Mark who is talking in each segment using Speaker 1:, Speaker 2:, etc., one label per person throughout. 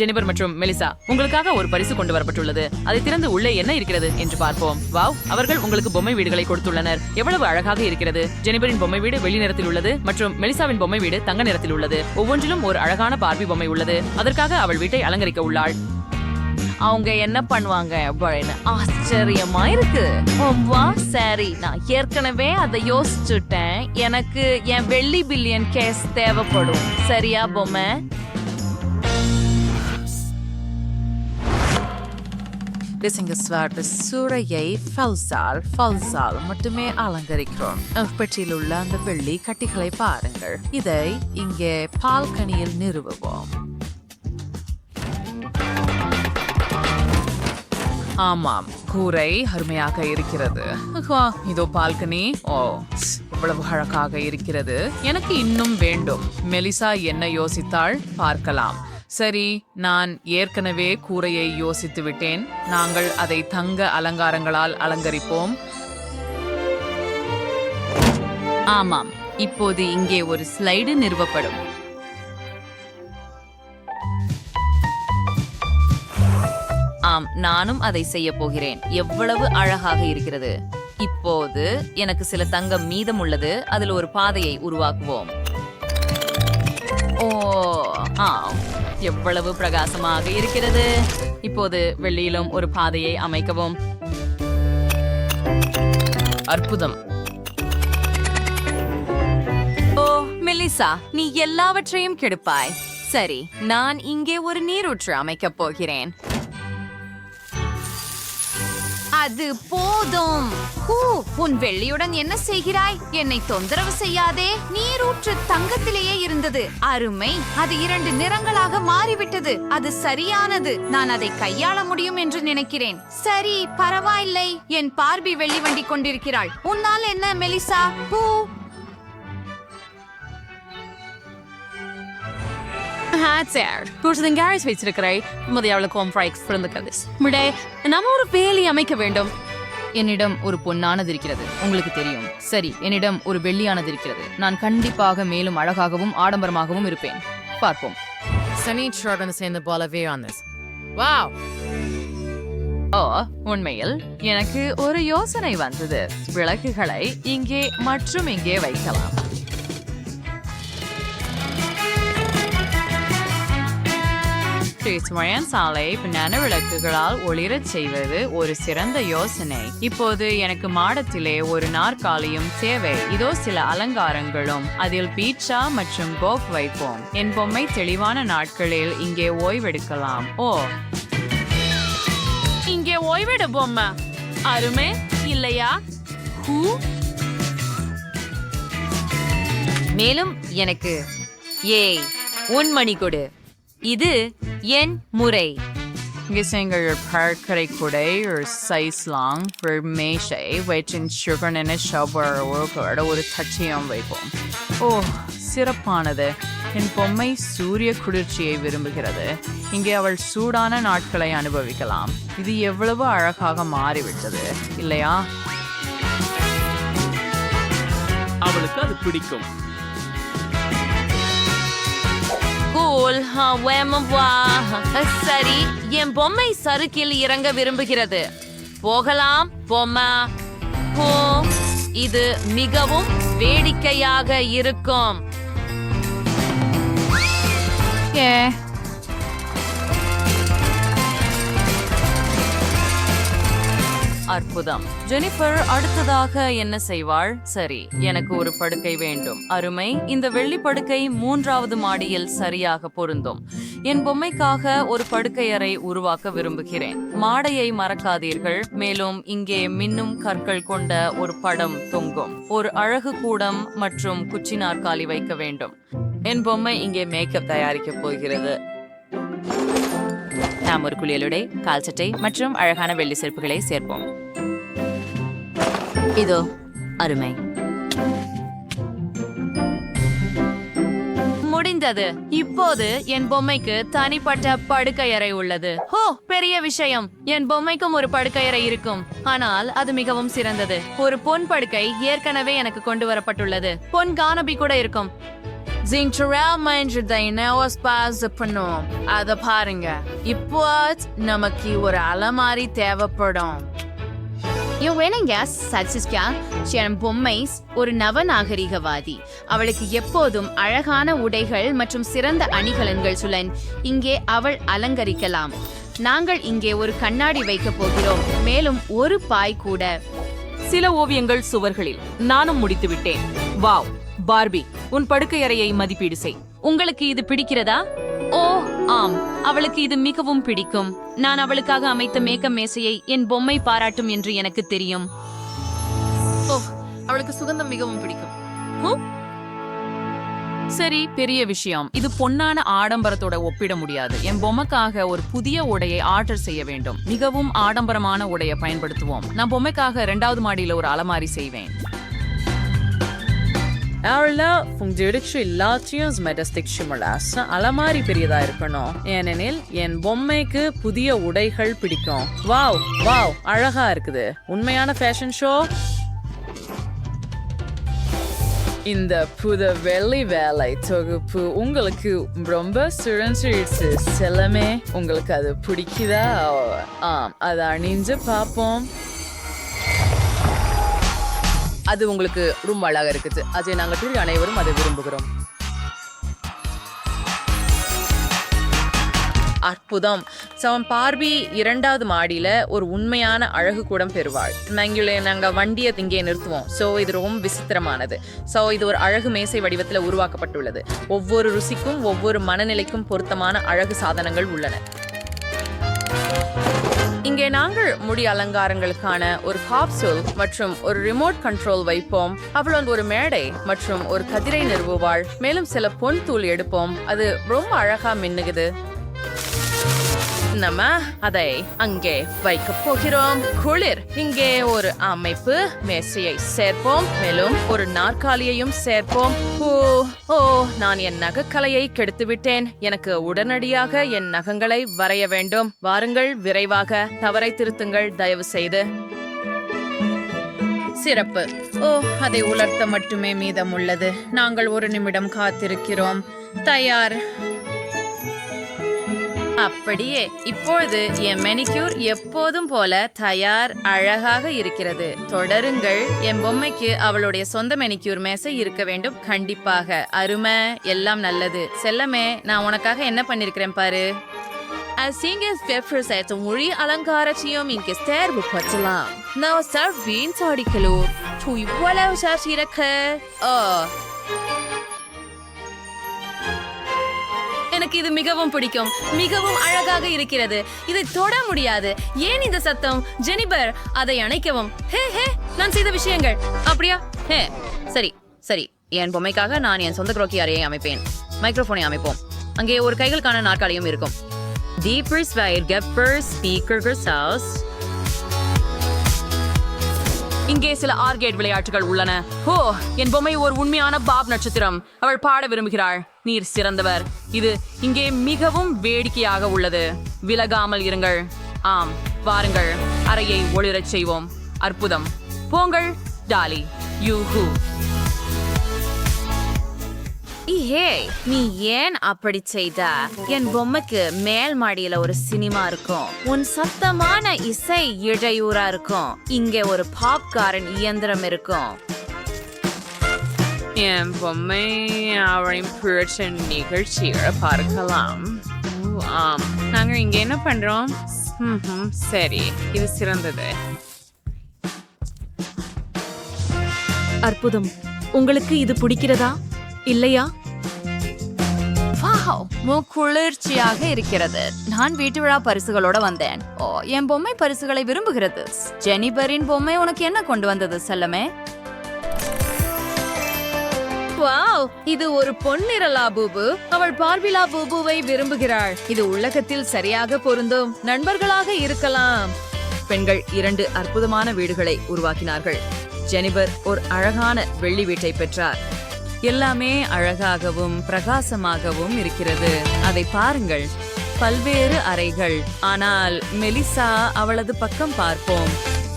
Speaker 1: Jennifer மற்றும் மெலிசா, உங்களுக்காக ஒரு பரிசு கொண்டு வரப்பட்டுள்ளது. அதை திறந்து உள்ளே என்ன இருக்கிறது என்று பார்ப்போம். வாவ், அவர்கள் உங்களுக்கு பொம்மை வீடுகளை கொடுத்துள்ளனர். எவ்வளவு அழகாக இருக்கிறது. ஜெனிபரின் பொம்மை வீடு வெள்ளி நிறத்தில் உள்ளது மற்றும் மெலிசாவின் பொம்மை வீடு தங்க நிறத்தில் உள்ளது. ஒவ்வொன்றிலும் ஒரு அழகான பார்பி பொம்மை உள்ளது. அதற்காக அவள் வீட்டை அலங்கரிக்க உள்ளாள். அவங்க என்ன பண்ணுவாங்க அப்படின்னு ஆச்சரியமா இருக்கு. சரி, நான் ஏற்கனவே அதை யோசிச்சுட்டேன். எனக்கு என் வெள்ளி பில்லியன் கேஸ் தேவைப்படும். சரியா பொம்மை? சூறையை ஃபல்சால் மட்டுமே அலங்கரிக்கிறோம். பெட்டியில் உள்ள அந்த வெள்ளி கட்டிகளை பாருங்கள். இதை இங்கே பால்கனியில் நிறுவுவோம். ஆமாம், கூரை அருமையாக இருக்கிறது. இதோ பால்கனி. ஓ, இவ்வளவு அழகாக இருக்கிறது. எனக்கு இன்னும் வேண்டும். மெலிசா என்ன யோசித்தாள் பார்க்கலாம். சரி, நான் ஏற்கனவே கூரையை யோசித்து விட்டேன். நாங்கள் அதை தங்க அலங்காரங்களால் அலங்கரிப்போம். ஆமாம், இப்போது இங்கே ஒரு ஸ்லைடு நிறுவப்படும். ஆம், நானும் அதை செய்ய போகிறேன். எவ்வளவு அழகாக இருக்கிறது. இப்போது எனக்கு சில தங்கம் மீதம் உள்ளது. அதில் ஒரு பாதையை உருவாக்குவோம். ஓ, எவ்வளவு பிரகாசமாக இருக்கிறது. இப்போது வெள்ளியிலும் ஒரு பாதையை அமைக்கவும். அற்புதம். ஓ மெலிசா, நீ எல்லாவற்றையும் கெடுப்பாய். சரி, நான் இங்கே ஒரு நீரூற்று அமைக்கப் போகிறேன். அது போதும். உன் வெள்ளியுடன் என்ன செய்கிறாய்? என்னை தொந்தரவு செய்யாதே. நீரூற்று தங்கத்திலேயே இருந்தது. அருமை. அது 2 நிறங்களாக மாறிவிட்டது. அது சரியானது. நான் அதை கையாள முடியும் என்று நினைக்கிறேன். சரி, பரவாயில்லை. என் பார்பி வெள்ளி வண்டி கொண்டிருக்கிறாள். உன்னால் என்ன மெலிசா? நாம ஒரு வேலி அமைக்க வேண்டும். என்னிடம் ஒரு பொன்னானது இருக்கிறது, உங்களுக்கு தெரியும். சரி, என்னிடம் ஒரு வெள்ளியானது இருக்கிறது. நான் கண்டிப்பாக மேலும் அழகாகவும் ஆடம்பரமாகவும் இருப்பேன். பார்ப்போம். ஓ, உண்மையில் எனக்கு ஒரு யோசனை வந்தது. விளக்குகளை இங்கே மற்றும் இங்கே வைக்கலாம். சாலை பின்னான விளக்குகளால் ஒளிரச் செய்வது ஒரு சிறந்த யோசனை. இப்போது எனக்கு மாடத்திலே ஒரு நாற்காலியும் தேவை. இதோ சில அலங்காரங்களும். அதில் பீட்சா மற்றும் கோக் வைப்போம். என் பொம்மை தெளிவான நாட்களில் இங்கே ஓய்வெடுக்கலாம். ஓ, இங்கே ஓய்வெடு பொம்மை. அருமை இல்லையா? மேலும் எனக்கு உன் மணி கொடு. இது என் முறை. Gisingger parkare kuday or size long for மேஷை வெற்றின் சுகர் என ஷவர் ஒரு தச்சியம் வைப்போம். ஓ, சிறப்பானது. என் பொம்மை சூரிய குளிர்ச்சியை விரும்புகிறது. இங்கே அவள் சூடான நாட்களை அனுபவிக்கலாம். இது எவ்வளவு அழகாக மாறிவிட்டது இல்லையா?
Speaker 2: அவளுக்கு அது பிடிக்கும்.
Speaker 1: சரி, என் பொம்மை சறுக்கில் இறங்க விரும்புகிறது. போகலாம் பொம்மை. இது மிகவும் வேடிக்கையாக இருக்கும். அற்புதம். ஜெனிபர் அடுத்ததாக என்ன செய்வாள்? சரி, எனக்கு ஒரு படுக்கை வேண்டும். அருமை. இந்த வெள்ளி படுக்கை 3வது மாடியில் சரியாக பொருந்தும். என் பொம்மைக்காக ஒரு படுக்கை அறை உருவாக்க விரும்புகிறேன். மாடையை மறக்காதீர்கள். மேலும் இங்கே மின்னும் கற்கள் கொண்ட ஒரு படம் தொங்கும். ஒரு அழகு கூடம் மற்றும் குச்சி நாற்காலி வைக்க வேண்டும். என் பொம்மை இங்கே மேக்கப் தயாரிக்க போகிறது. நாம் ஒரு குளியலுடை, கால் சட்டை மற்றும் அழகான வெள்ளி செருப்புகளை சேர்ப்போம். இதோ அருமை. முடிந்தது. இப்போது என் பொம்மைக்கு தனிப்பட்ட படுக்கையறை உள்ளது. பெரிய விஷயம். என் பொம்மைக்கும் ஒரு படுக்கையறை இருக்கும். ஆனால் அது மிகவும் சிறந்தது. ஒரு பொன் படுக்கை ஏற்கனவே எனக்கு கொண்டு வரப்பட்டுள்ளது. பொன் கானபி கூட இருக்கும்.
Speaker 3: பண்ணும் அத பாருங்க. இப்போ நமக்கு ஒரு அலமாரி தேவைப்படும். என் பொம்மை ஒரு நவநாகரிகவாதி. அவளுக்கு எப்போதும் அழகான உடைகள் மற்றும் சிறந்த அணிகலன்கள் சுழன். இங்கே அவள் அலங்கரிக்கலாம். நாங்கள் இங்கே ஒரு கண்ணாடி வைக்கப் போகிறோம், மேலும் ஒரு பாய் கூட.
Speaker 1: சில ஓவியங்கள் சுவர்களில். நானும் முடித்து விட்டேன். வாவ் பார்பி, உன் படுக்கை அறையை மதிப்பீடு செய். உங்களுக்கு இது பிடிக்கிறதா? ஓ ஆம், அவளுக்கு இது மிகவும் பிடிக்கும். நான் அவளுக்காக அமைத்த மேக்கப் மேசையை என் பொம்மை பாராட்டும் என்று எனக்கு தெரியும்.
Speaker 3: ஓ, அவளுக்கு சுகந்தம் மிகவும் பிடிக்கும்.
Speaker 1: சரி, பெரிய விஷயம். இது பொன்னான ஆடம்பரத்தோட ஒப்பிட முடியாது. என் பொம்மைக்காக ஒரு புதிய உடையை ஆர்டர் செய்ய வேண்டும். மிகவும் ஆடம்பரமான உடையை பயன்படுத்துவோம். நான் பொம்மைக்காக 2வது மாடியில ஒரு அலமாரி செய்வேன். அலமாரி பெரியதா இருக்கணும், ஏனெனில் என் பொம்மைக்கு புதிய உடைகள் பிடிக்கும். வாவ் வாவ், அழகா இருக்குது. உண்மையான ஃபேஷன் ஷோ. இந்த புது வெள்ளி வேலை தொகுப்பு உங்களுக்கு ரொம்ப சுழன்றிடுச்சு செல்லமே. உங்களுக்கு அது பிடிக்குதா? ஆம், அதை அணிஞ்சு பார்ப்போம்.
Speaker 3: அது உங்களுக்கு ரொம்ப அழகா இருக்குது. அதை நாங்கள் அனைவரும் அதை விரும்புகிறோம். அற்புதம். பார்பி 2வது மாடியில ஒரு உண்மையான அழகு கூடம் பெறுவாள். நாங்க வண்டியை இங்கே நிறுத்துவோம். இது ரொம்ப விசித்திரமானது. இது ஒரு அழகு மேசை வடிவத்துல உருவாக்கப்பட்டுள்ளது. ஒவ்வொரு ருசிக்கும் ஒவ்வொரு மனநிலைக்கும் பொருத்தமான அழகு சாதனங்கள் உள்ளன. இங்கே நாங்கள் முடி அலங்காரங்களுக்கான ஒரு காப்சூல் மற்றும் ஒரு ரிமோட் கண்ட்ரோல் வைப்போம். அவள் ஒரு மேடை மற்றும் ஒரு கதிரை நிறுவுவாள். மேலும் சில பொன் தூள் எடுப்போம். அது ரொம்ப அழகா மின்னுகுது. நம்ம அதை அங்கே வைக்க போகிறோம். குளிர். இங்கே ஒரு அமைப்பு மேசையை சேர்ப்போம். மேலும் ஒரு நாற்காலியையும் சேர்ப்போம். ஓ, நான் என் நகைக்கலையை கெடுத்து விட்டேன். எனக்கு உடனடியாக என் நகங்களை வரைய வேண்டும். வாருங்கள், விரைவாக தவறை திருத்துங்கள் தயவு செய்து. சிறப்பு. ஓ, அதை உலர்த்த மட்டுமே மீதம் உள்ளது. நாங்கள் 1 நிமிடம் காத்திருக்கிறோம். தயார். அப்படியே இப்பொழுது என் மெனிக்யூர் எப்போதும் போல தயார். அழகாக இருக்கிறது. தொடருங்கள். என் பொம்மைக்கு அவளுடைய சொந்த மெனிக்யூர் மேசை இருக்க வேண்டும். கண்டிப்பாக. அருமை. எல்லாம் நல்லது. செல்லமே, நான் உனக்காக என்ன பண்ணிருக்கிறேன் பாரு. மொழி அலங்காரத்தையும் இங்கே தேர்வு பற்றலாம். நான் சார் வீண் சாடிக்கலோ இவ்வளவு சார் இறக்க. எனக்கு இது மிகவும் பிடிக்கும். மிகவும் அழகாக இருக்கிறது. இதை தொட முடியாது. ஏன் இந்த சத்தம்? ஜெனிபர், அதை அணைக்கவும். ஹே, நான் செய்த விஷயங்கள். அப்படியா? சரி சரி. என் பொம்மைக்காக நான் என் சொந்த குரோக்கி அறையை அமைப்பேன். மைக்ரோஃபோனை அமைப்போம். அங்கே ஒரு கைகளுக்கான நாற்காலியும் இருக்கும். இங்கே சில ஆர்கேட் விளையாட்டுகள் உள்ளன. ஓ, என் பொம்மை ஒரு உண்மையான பாப் நட்சத்திரம். அவள் பாட விரும்புகிறாள். நீர் சிறந்தவர். இது இங்கே மிகவும் வேடிக்கையாக உள்ளது. விலகாமல் இருங்கள். ஆம், வாருங்கள், அறையை ஒளிரச் செய்வோம். அற்புதம். போங்கள் டாலி. யூஹூ. நீ ஏன் அப்படி செய்த? என் பொம்மைக்கு மேல் மாடியில ஒரு சினிமா இருக்கும். உன் சத்தமான இசை இடையூறா இருக்கும். இங்கே ஒரு பாப்கார்ன் இயந்திரம் இருக்கும். என் பொம்மை அவளின் பிடிச்ச நிகழ்ச்சிகளை பார்க்கலாம். ஆம், நாங்க இங்க என்ன பண்றோம்? சரி, இது சிறந்தது. அற்புதம். உங்களுக்கு இது பிடிக்கிறதா இல்லையா? குளிர்ச்சியாக இருக்கிறது. நான் வீட்டு விழா பரிசுகளோட வந்தேன். ஓ, என் பொம்மை பரிசுகளை விரும்புகிறது. ஜெனிபரின் பொம்மை உனக்கு என்ன கொண்டு வந்தது செல்லமே? வாவ், இது ஒரு பொன்னிற லாபூபு. அவள் பார்பி லாபூபுவை விரும்புகிறாள். இது உலகத்தில் சரியாக பொருந்தும். நண்பர்களாக இருக்கலாம். பெண்கள் 2 அற்புதமான வீடுகளை உருவாக்கினார்கள். ஜெனிபர் ஒரு அழகான வெள்ளி வீட்டை பெற்றார். எல்லாமே அழகாகவும் பிரகாசமாகவும் இருக்கிறது. அதை பாருங்கள். பல்வேறு அறைகள். ஆனால் மெலிசா, அவளது பக்கம் பார்ப்போம்.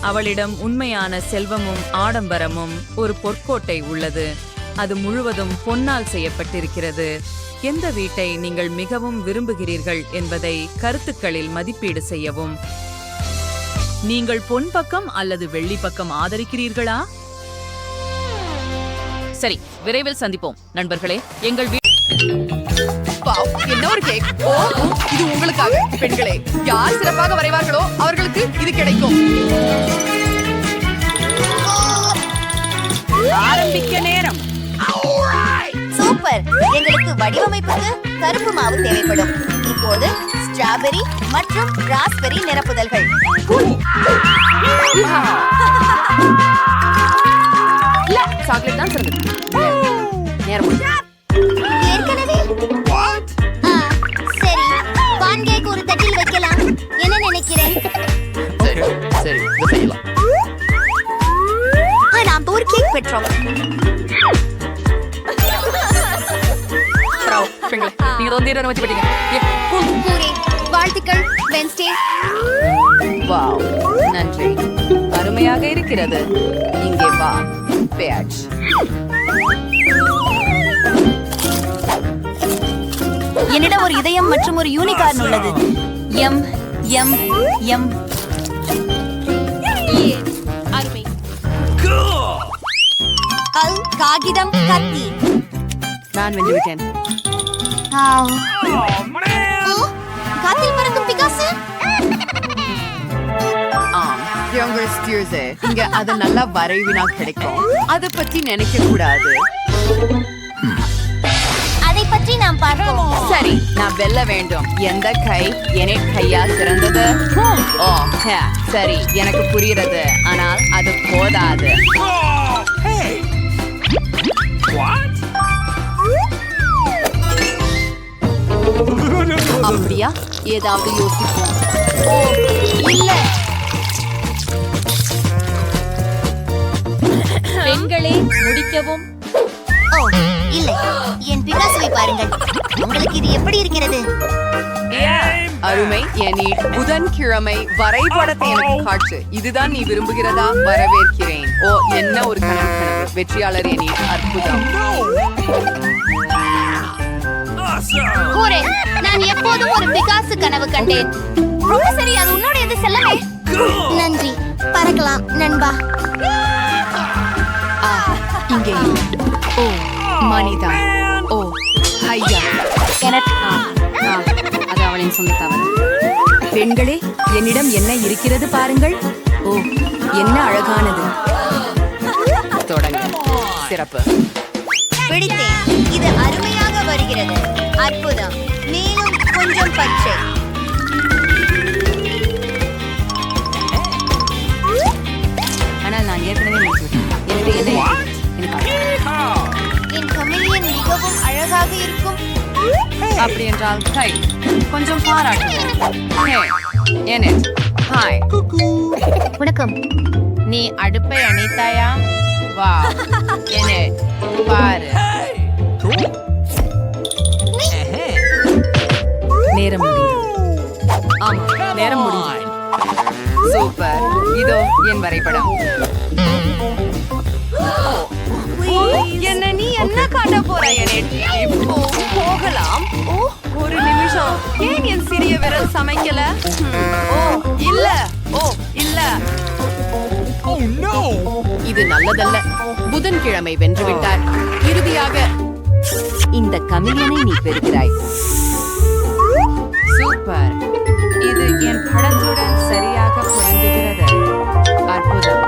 Speaker 3: அவளிடம் உண்மையான செல்வமும் ஆடம்பரமும் ஒரு பொற்கோட்டை உள்ளது. அது முழுவதும் பொன்னால் செய்யப்பட்டிருக்கிறது. எந்த வீட்டை நீங்கள் மிகவும் விரும்புகிறீர்கள் என்பதை கருத்துக்களில் மதிப்பீடு செய்யவும். நீங்கள் பொன் பக்கம் அல்லது வெள்ளி பக்கம் ஆதரிக்கிறீர்களா? சரி, விரைவில் சந்திப்போம் நண்பர்களே. எங்கள்
Speaker 4: என்ன ஒரு கேக்! ஓ, இது உங்களுக்காக பெண்களே. யார் சிறப்பாக வரைவார்களோ அவர்களுக்கு இது கிடைக்கும்.
Speaker 3: ஆரம்பிக்க நேரம்.
Speaker 5: சூப்பர்! எங்களுக்கு வடிவமைப்புக்கு கருப்பு மாவு தேவைப்படும். இப்போது ஸ்ட்ராபெரி மற்றும் ராஸ்பெரி நிரப்புதல்கள்.
Speaker 4: சாக்லேட் தான் சிறந்தது. நேரம்
Speaker 5: ஏற்கனவே சரி, பான் கேக் ஒரு தட்டில் வைக்கலாம். என்ன நினைக்கிறேன்?
Speaker 4: சரி, இதை செய்யலாம்.
Speaker 5: நாம் ஒரு கேக் பெற்றோம்.
Speaker 4: நீங்க தொந்தீரனை வச்சு பட்டீங்க.
Speaker 5: பூரே, வாழ்த்துக்கள் வென்ஸ்டே.
Speaker 4: வாவ், நன்றி. அருமையாக இருக்கிறது. இங்கே வா பேட்ச்.
Speaker 5: என்னிடம் ஒரு இதயம் மற்றும் ஒரு யூனிகார்ன் உள்ளது. M M M. அருமை. காகிதம் கத்தி.
Speaker 4: நான் வென்று விட்டேன்.
Speaker 5: காத்தில் பறக்கும் பிகாசு.
Speaker 4: ஆம், இங்க அத நல்லா வரைவினா கிடைக்கும். அத பத்தி நினைக்க கூடாது.
Speaker 5: அதை பற்றி நாம் பார்ப்போம்.
Speaker 4: சரி, நான் வெல்ல வேண்டும். எந்த கை என் கையா சிறந்தது? ஓ, சரி, எனக்கு புரிகிறது. ஆனால் அது போதாது. அப்படியா? ஏதாவது யோசிப்போம்.
Speaker 5: ஓ, இல்ல.
Speaker 3: பெண்களே, முடிக்கவும்.
Speaker 5: ஓ, இல்லை. என் பிகாசுவை பாருங்கள். உங்களுக்கு இது எப்படி இருக்கிறது?
Speaker 4: அருமை. என் புதன்கிழமை வரைபடத்தை எனக்கு காட்டு. இதுதான் நீ விரும்புகிறதா? வரவேற்கிறேன். ஓ, என்ன ஒரு கனவு! வெற்றியாளர் என் அற்புதம்.
Speaker 5: கூரே, நான் எப்போதும் ஒரு பிகாசு கனவு கண்டேன். ரொம்ப சரி, அது உன்னோட செல்லமே. நன்றி. பறக்கலாம் நண்பா.
Speaker 4: இங்கே ஓ, மனிதா. ஓ, ஐயா. அது அவளின் சொந்த தவறு. பெண்களே, என்னிடம் என்ன இருக்கிறது பாருங்கள். ஓ, என்ன அழகானது. தொடங்க. சிறப்பு.
Speaker 5: பிடித்தேன். இது அருமையாக வருகிறது. அற்புதம். மேலும் கொஞ்சம் பச்சை.
Speaker 4: ஆனால் நான் ஏற்கனவே
Speaker 5: என் கமெலியன் மிகவும் அழகாக இருக்கும்.
Speaker 4: அப்படி என்றால் கை கொஞ்சம் பாராட்டுவோம். ஹாய்.
Speaker 5: வணக்கம்.
Speaker 4: நீ அடுப்பை அணைத்தாயா? வா, என்ன பாரு. நேரம் முடிந்தது. ஆமா, நேரம் முடிந்தது. சூப்பர். இதோ என் வரைபடம். என்ன நீ என்ன காட்ட போறாய்? இப்போ போகலாம். ஓ, ஒரு நிமிஷம். ஏன் என் சிறிய விரல் சமைக்கல? ஓ, இல்ல. ஓ, இல்ல. இது நல்லதல்ல. புதன்கிழமை வென்றுவிட்டார். இறுதியாக இந்த கமிலியனை நீ பெறுகிறாய். சூப்பர். இது என் படத்துடன் சரியாக பொருந்துகிறது. அற்புதம்.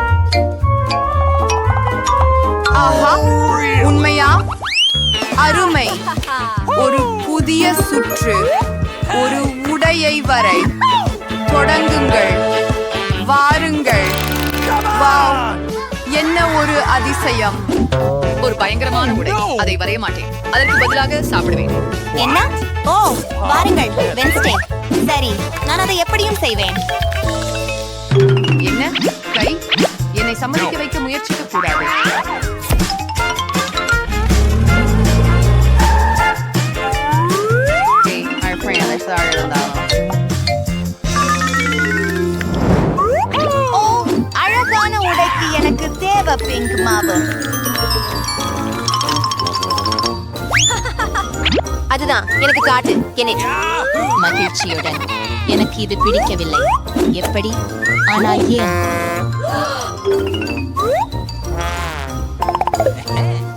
Speaker 4: ஆஹா, உண்மையா? அருமை. ஒரு புதிய சுற்று. ஒரு உடையை வரை. தொடங்குங்கள். வாருங்கள். வாவ், என்ன ஒரு அதிசயம். ஒரு பயங்கரமான உடை. அதை வரைய மாட்டேன். அதற்கு பதிலாக சாப்பிடுவேன்.
Speaker 5: என்ன? ஓ, வாருங்கள் வென்ஸ்டே. சரி, நான் அதை எப்படியும் செய்வேன்.
Speaker 4: என்ன கை? என்னை சம்மதிக்க வைக்க முயற்சிக்க கூடாது.
Speaker 5: ஓ, அழகான உடைக்கு எனக்கு தேவை பிங்க் மாவு. எனக்கு காட்டு என்ன மகிழ்ச்சியுடன் எனக்கு இது பிடிக்கவில்லை எப்படி ஆனால் ஏன்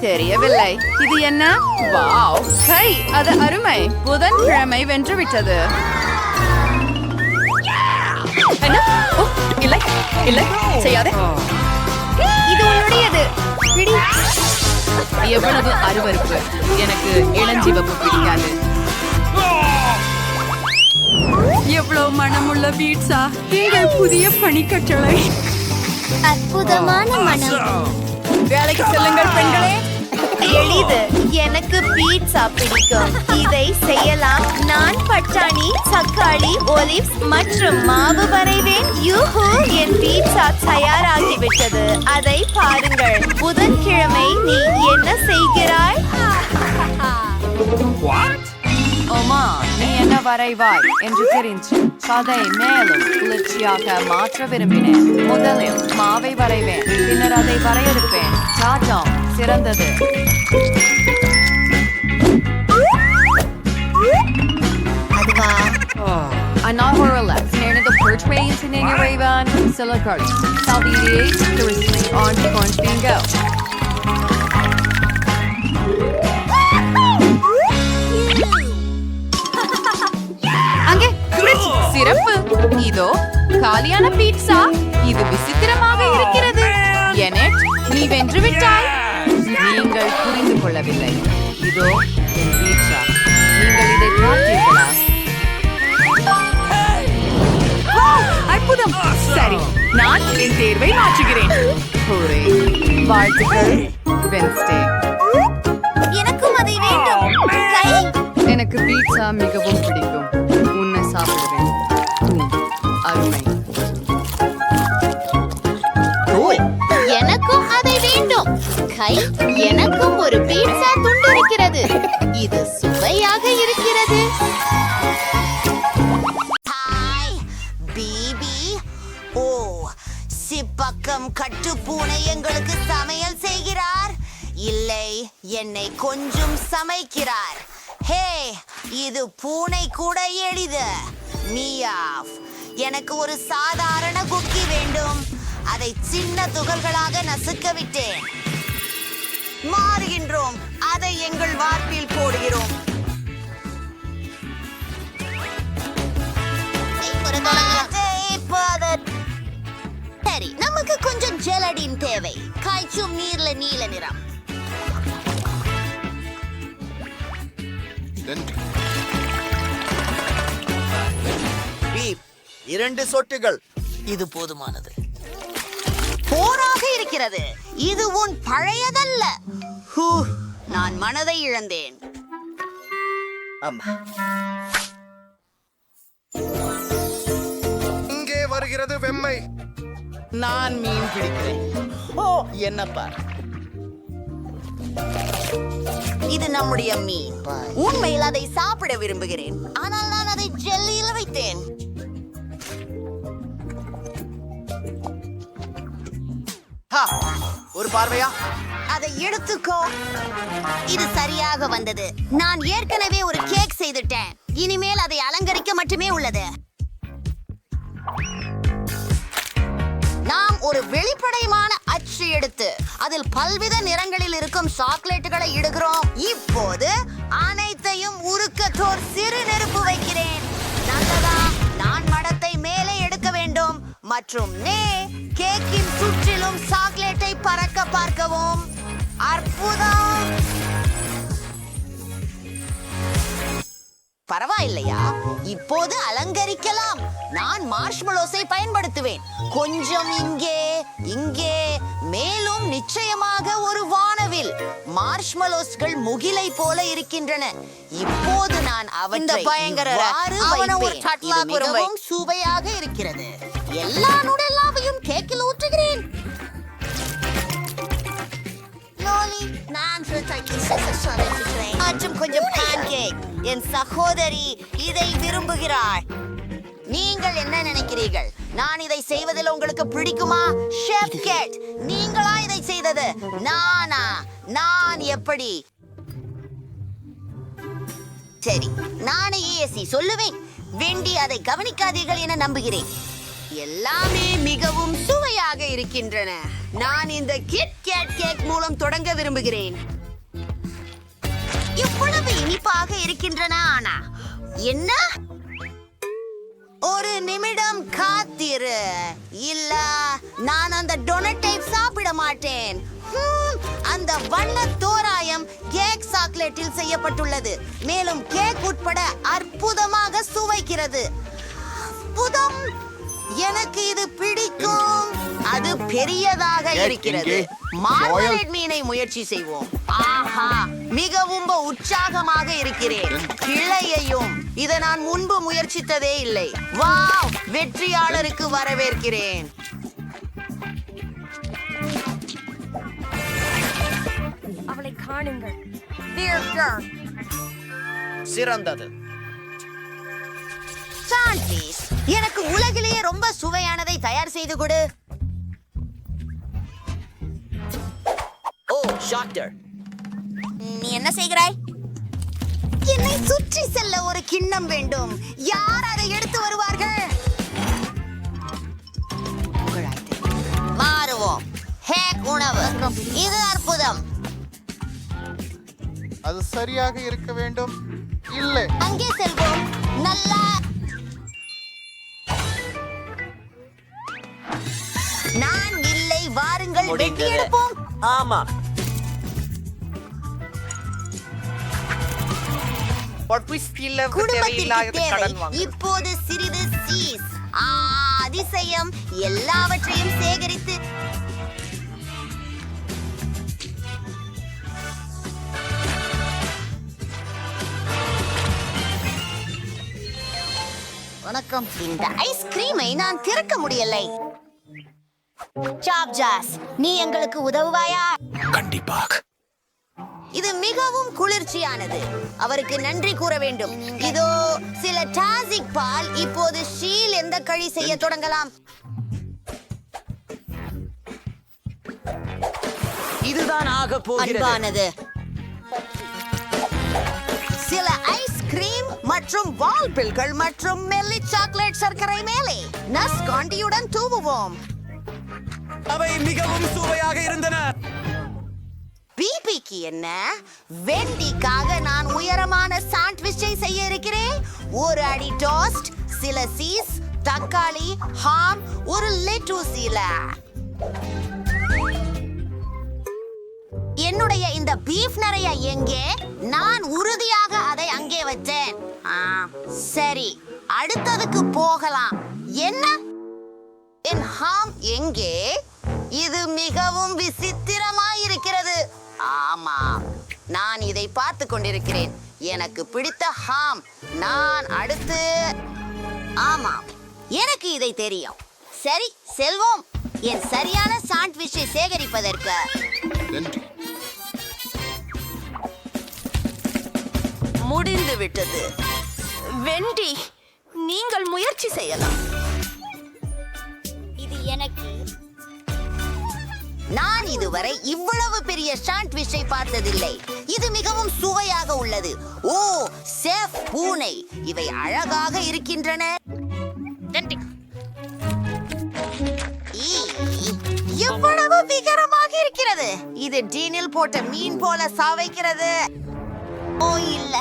Speaker 4: தெரியவில்லை இது என்ன வாவ் கை அது அருமை புதன்கிழமை வென்று விட்டது என்ன? ஓ, இல்லை இல்லை செய்யாதே இது உன்னுடையது பிடி
Speaker 3: எவ்வளவு அருவருப்பு. எனக்கு இளஞ்சிவப்பு பிடிக்காது.
Speaker 4: எவ்வளவு மனமுள்ள பீட்சா எங்கள் புதிய பணிக்கட்டளை
Speaker 5: அற்புதமான மனம்
Speaker 4: வேலைக்கு செல்லுங்கள் பெண்களே
Speaker 5: எளிது எனக்கு பீட்சா பிடிக்கும் இதை செய்யலாம் நான் பட்டாணி தக்காளி ஒலிவ்ஸ் மற்றும் மாவு வரைவேன் யூஹூ என் பீட்சா தயாராகிவிட்டது அதை பாருங்கள் புதன்கிழமை நீ என்ன செய்கிறாய்
Speaker 4: ஓமா நீ என்ன வரைவாய் என்று தெரிஞ்சு கதை மேலும் குளிர்ச்சியாக மாற்ற விரும்பினேன் முதலில் மாவை வரைவேன் பின்னர் அதை வரையறுப்பேன் சாஜம் சிறந்தது
Speaker 5: அதுவா
Speaker 4: Anahorala, snare the perch waves in any raven, silicate, salviate, the receipt on the corn bingo. அங்கே சிறப்பு இதோ காலியான பீட்சா இது விசித்திரமாக இருக்கிறது எனட் நீ வென்று விட்டாய் நீங்கள் புரிந்து கொள்ளவில்லை இதோ என் பீட்சா நீங்கள் இதை பார்த்தீர்களா அற்புதம் சரி நான் என் தேர்வை மாற்றுகிறேன் வாழ்த்துக்கள் வென்ஸ்டே
Speaker 5: எனக்கும் அதை வேண்டும் கை
Speaker 4: எனக்கு பீட்சா மிகவும் பிடிக்கும் உன்னை சாப்பிடுவேன் அருமை
Speaker 5: எனக்கும் அதை வேண்டும் கை எனக்கும் ஒரு பீட்சா துண்டு இருக்கிறது இது சுவையாக இருக்கிறது
Speaker 6: ஹாய் பிபி ஓ சிப்பக்கம் கட்டுப்பூனை எங்களுக்கு சமையல் செய்கிறார் இல்லை என்னை கொஞ்சம் சமைக்கிறார் ஹே இது பூனை கூட எளிது மியாவ் எனக்கு ஒரு சாதாரண குக்கி வேண்டும் அதை சின்ன துகள்களாக நசுக்க விட்டேன் மாறுகின்றோம் அதை எங்கள் வார்ப்பில் போடுகிறோம் சரி நமக்கு கொஞ்சம் ஜெலடின் தேவை காய்ச்சும் நீர்ல நீல நிறம்
Speaker 7: இரண்டு சொட்டுகள்
Speaker 6: இது போதுமானது போராக இருக்கிறது இது உன் பழையதல்ல ஹூ, நான் மனதை இழந்தேன்
Speaker 7: ஆமா இங்கே வருகிறது வெம்மை நான் மீன் பிடிக்கிறேன் ஓ என்னப்பா
Speaker 6: இது நம்முடைய மீன் உண்மையில் அதை சாப்பிட விரும்புகிறேன் ஆனால் நான் அதை ஜெல்லியில் வைத்தேன்
Speaker 7: ஹா, ஒரு பார்வையா
Speaker 6: அதை எடுத்துக்கோ இது சரியாக வந்தது நான் ஏற்கனவே ஒரு கேக் செய்துட்டேன் இனிமேல் அதை அலங்கரிக்க மட்டுமே உள்ளது நாம் ஒரு வெளிப்படையான அச்சு எடுத்து அதில் பல்வித நிறங்களில் இருக்கும் சாக்லேட்டுகளை இடுகிறோம் இப்போது அனைத்தையும் உருக்கத்தோர் சிறு நெருப்பு வைக்கிறேன் நல்லதா நான் மடத்தை மேலே எடுக்க வேண்டும் மற்றும் கேக்கின் சுற்றிலும் சாக்லேட்டை பறக்க பார்க்கவும் அற்புதம் பரவாயில்லையா இப்போது அலங்கரிக்கலாம் நான் மார்ஷ்மெலோஸை பயன்படுத்துவேன் கொஞ்சம் இங்கே இங்கே மேலும் நிச்சயமாக ஒரு வானவில் மார்ஷ்மெலோஸ்கள் முகிலை போல இருக்கின்றன இப்போது நான் அவற்றை இவ்வாறு வைப்பேன். இது மிகவும் சுவையாக இருக்கிறது எல்லா நுடல்லாவையும் கேக்கில் ஊற்றுகிறேன் மற்றும் கொஞ்சம் pancake. என் சகோதரி இதை விரும்புகிறாள் நீங்கள் என்ன நினைக்கிறீர்கள் நான் இதை செய்வதில் உங்களுக்கு பிடிக்குமா ஷெஃப் கேட் நீங்களா இதை செய்தது நானா நான் எப்படி சரி, நானே ஏசி சொல்லுவேன். வெண்டி அதை கவனிக்காதீர்கள் என நம்புகிறேன். எல்லாமே மிகவும் சுவையாக இருக்கின்றன. நான் இந்த கிட் கேட் கேக் மூலம் தொடங்க விரும்புகிறேன். இவ்வளவு இனிப்பாக இருக்கின்றன. ஆனா என்ன? ஒரு நிமிடம் காத்திரு. இல்ல, நான் அந்த டொனட்டை சாப்பிட மாட்டேன். அந்த வண்ண தோராயம் கேக் சாக்லேட்டில் செய்யப்பட்டுள்ளது. மேலும் கேக் உட்பட அற்புதமாக சுவைக்கிறது. அற்புதம்! எனக்கு இது பிடிக்கும். அது பெரியதாக இருக்கிறது. மார்மலேட் மீனை முயற்சி செய்வோம். ஆஹா, மிகவும் உற்சாகமாக இருக்கிறேன். கிளையையும் இதை நான் முன்பு முயற்சித்ததே இல்லை. வாவ், வெற்றியாளருக்கு வரவேற்கிறேன்.
Speaker 4: அவளை காணுங்கள்.
Speaker 7: சிறந்தது.
Speaker 6: சாண்டிஸ், எனக்கு உலகிலேயே ரொம்ப சுவையானதை தயார் செய்து கொடு.
Speaker 7: ஓ, ஷாக்டர்.
Speaker 6: நீ என்ன செய்கிறாய்? என்னை சுற்றி செல்ல ஒரு கிண்ணம் வேண்டும். யார் அதை எடுத்து வருவார்கள்? மாறுவோம். ஹேக் உணவு. இது அற்புதம்.
Speaker 8: அது சரியாக இருக்க வேண்டும். இல்லை,
Speaker 6: அங்கே செல்வோம். நல்லா நான் இல்லை. வாருங்கள், வெட்டி எடுப்போம்.
Speaker 7: ஆமா.
Speaker 6: குடும்பத்திற்கு தேவை இப்போது சிறிது சீஸ். அதிசயம்! எல்லாவற்றையும் சேகரித்து வணக்கம். இந்த ஐஸ்கிரீமை நான் திறக்க முடியலை. சாப்ஜாஸ், நீ எங்களுக்கு உதவுவாயா?
Speaker 2: கண்டிப்பாக.
Speaker 6: இது மிகவும் குளிர்ச்சியானது. அவருக்கு நன்றி கூற வேண்டும். இதோ சில டாசிக் பால். இப்போது ஷீல் எந்த கழி செய்ய தொடங்கலாம்.
Speaker 7: இதுதான் ஆக போகிறது.
Speaker 6: அன்பானது. சில ஐஸ்கிரீம் மற்றும் வால் பில்கள் மற்றும் மெல்லி சாக்லேட் சர்க்கரை மேலே நஸ்காண்டியுடன் தூவுவோம்.
Speaker 7: அவை மிகவும் சுவையாக இருந்தன.
Speaker 6: பிபிக்கு என்ன? வெண்டிக்காக நான் உயரமான சாண்ட்விச்சை செய்ய இருக்கிறேன். ஒரு அடி டோஸ்ட், சில சீஸ், தக்காளி, ஹாம், ஒரு லெட்டூசில. என்னுடைய இந்த பீஃப் நிறைய எங்கே? நான் உறுதியாக அதை அங்கே வச்சேன். சரி, அடுத்ததுக்கு போகலாம். என்ன? என் ஹாம் எங்கே? இது மிகவும் விசித்திரமாய் இருக்கிறது. ஆமா, நான் இதை பார்த்து கொண்டிருக்கிறேன். எனக்கு பிடித்த ஹாம். நான் அடுத்து. ஆமாம், எனக்கு இதை தெரியும். சரி, செல்வோம். என் சரியான சாண்ட்விச்சை சேகரிப்பதற்கு. முடிந்து விட்டது. வெண்டி, நீங்கள் முயற்சி செய்யலாம்.
Speaker 5: இது எனக்கு.
Speaker 6: நான் இதுவரை இவ்வளவு பெரிய சாண்ட்விச்சை பார்த்ததில்லை. இது மிகவும் சுவையாக உள்ளது. ஓ, செஃப் பூனை, இவை அழகாக இருக்கின்றன. எவ்வளவு விகரமாக இருக்கிறது. இது டீனில் போட்ட மீன் போல சாவைக்கிறது. ஓ இல்ல,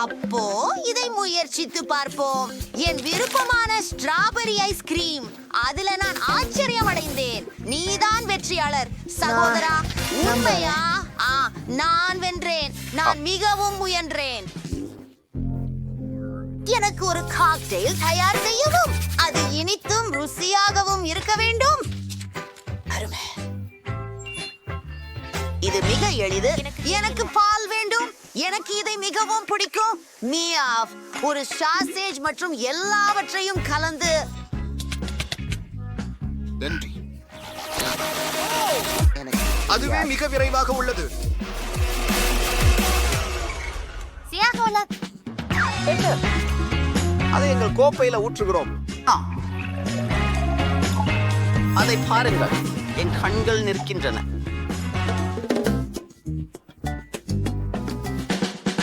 Speaker 6: அப்போ இதை முயற்சித்து பார்ப்போம். என் விருப்பமான ஸ்ட்ராபெரி ஐஸ்கிரீம். அதுல நான் ஆச்சரியம் அடைந்தேன். நீதான் வெற்றியாளர் சகோதரா. உண்மையா? நான் வென்றேன். நான் மிகவும் முயன்றேன். எனக்கு ஒரு காக்டெயில் தயார் செய்யவும். அது இனித்தும் ருசியாகவும் இருக்க வேண்டும். அருமை. இது மிக எளிது. எனக்கு பால் வேண்டும். எனக்கு இதை மிகவும் பிடிக்கும். மியாவ், ஒரு சாசேஜ் மற்றும் எல்லாவற்றையும் கலந்து.
Speaker 8: நன்றி. அதுவே மிக விரைவாக உள்ளது.
Speaker 7: அதை எங்கள் கோப்பையில ஊற்றுகிறோம். அதை பாருங்கள். என் கண்கள் நிற்கின்றன.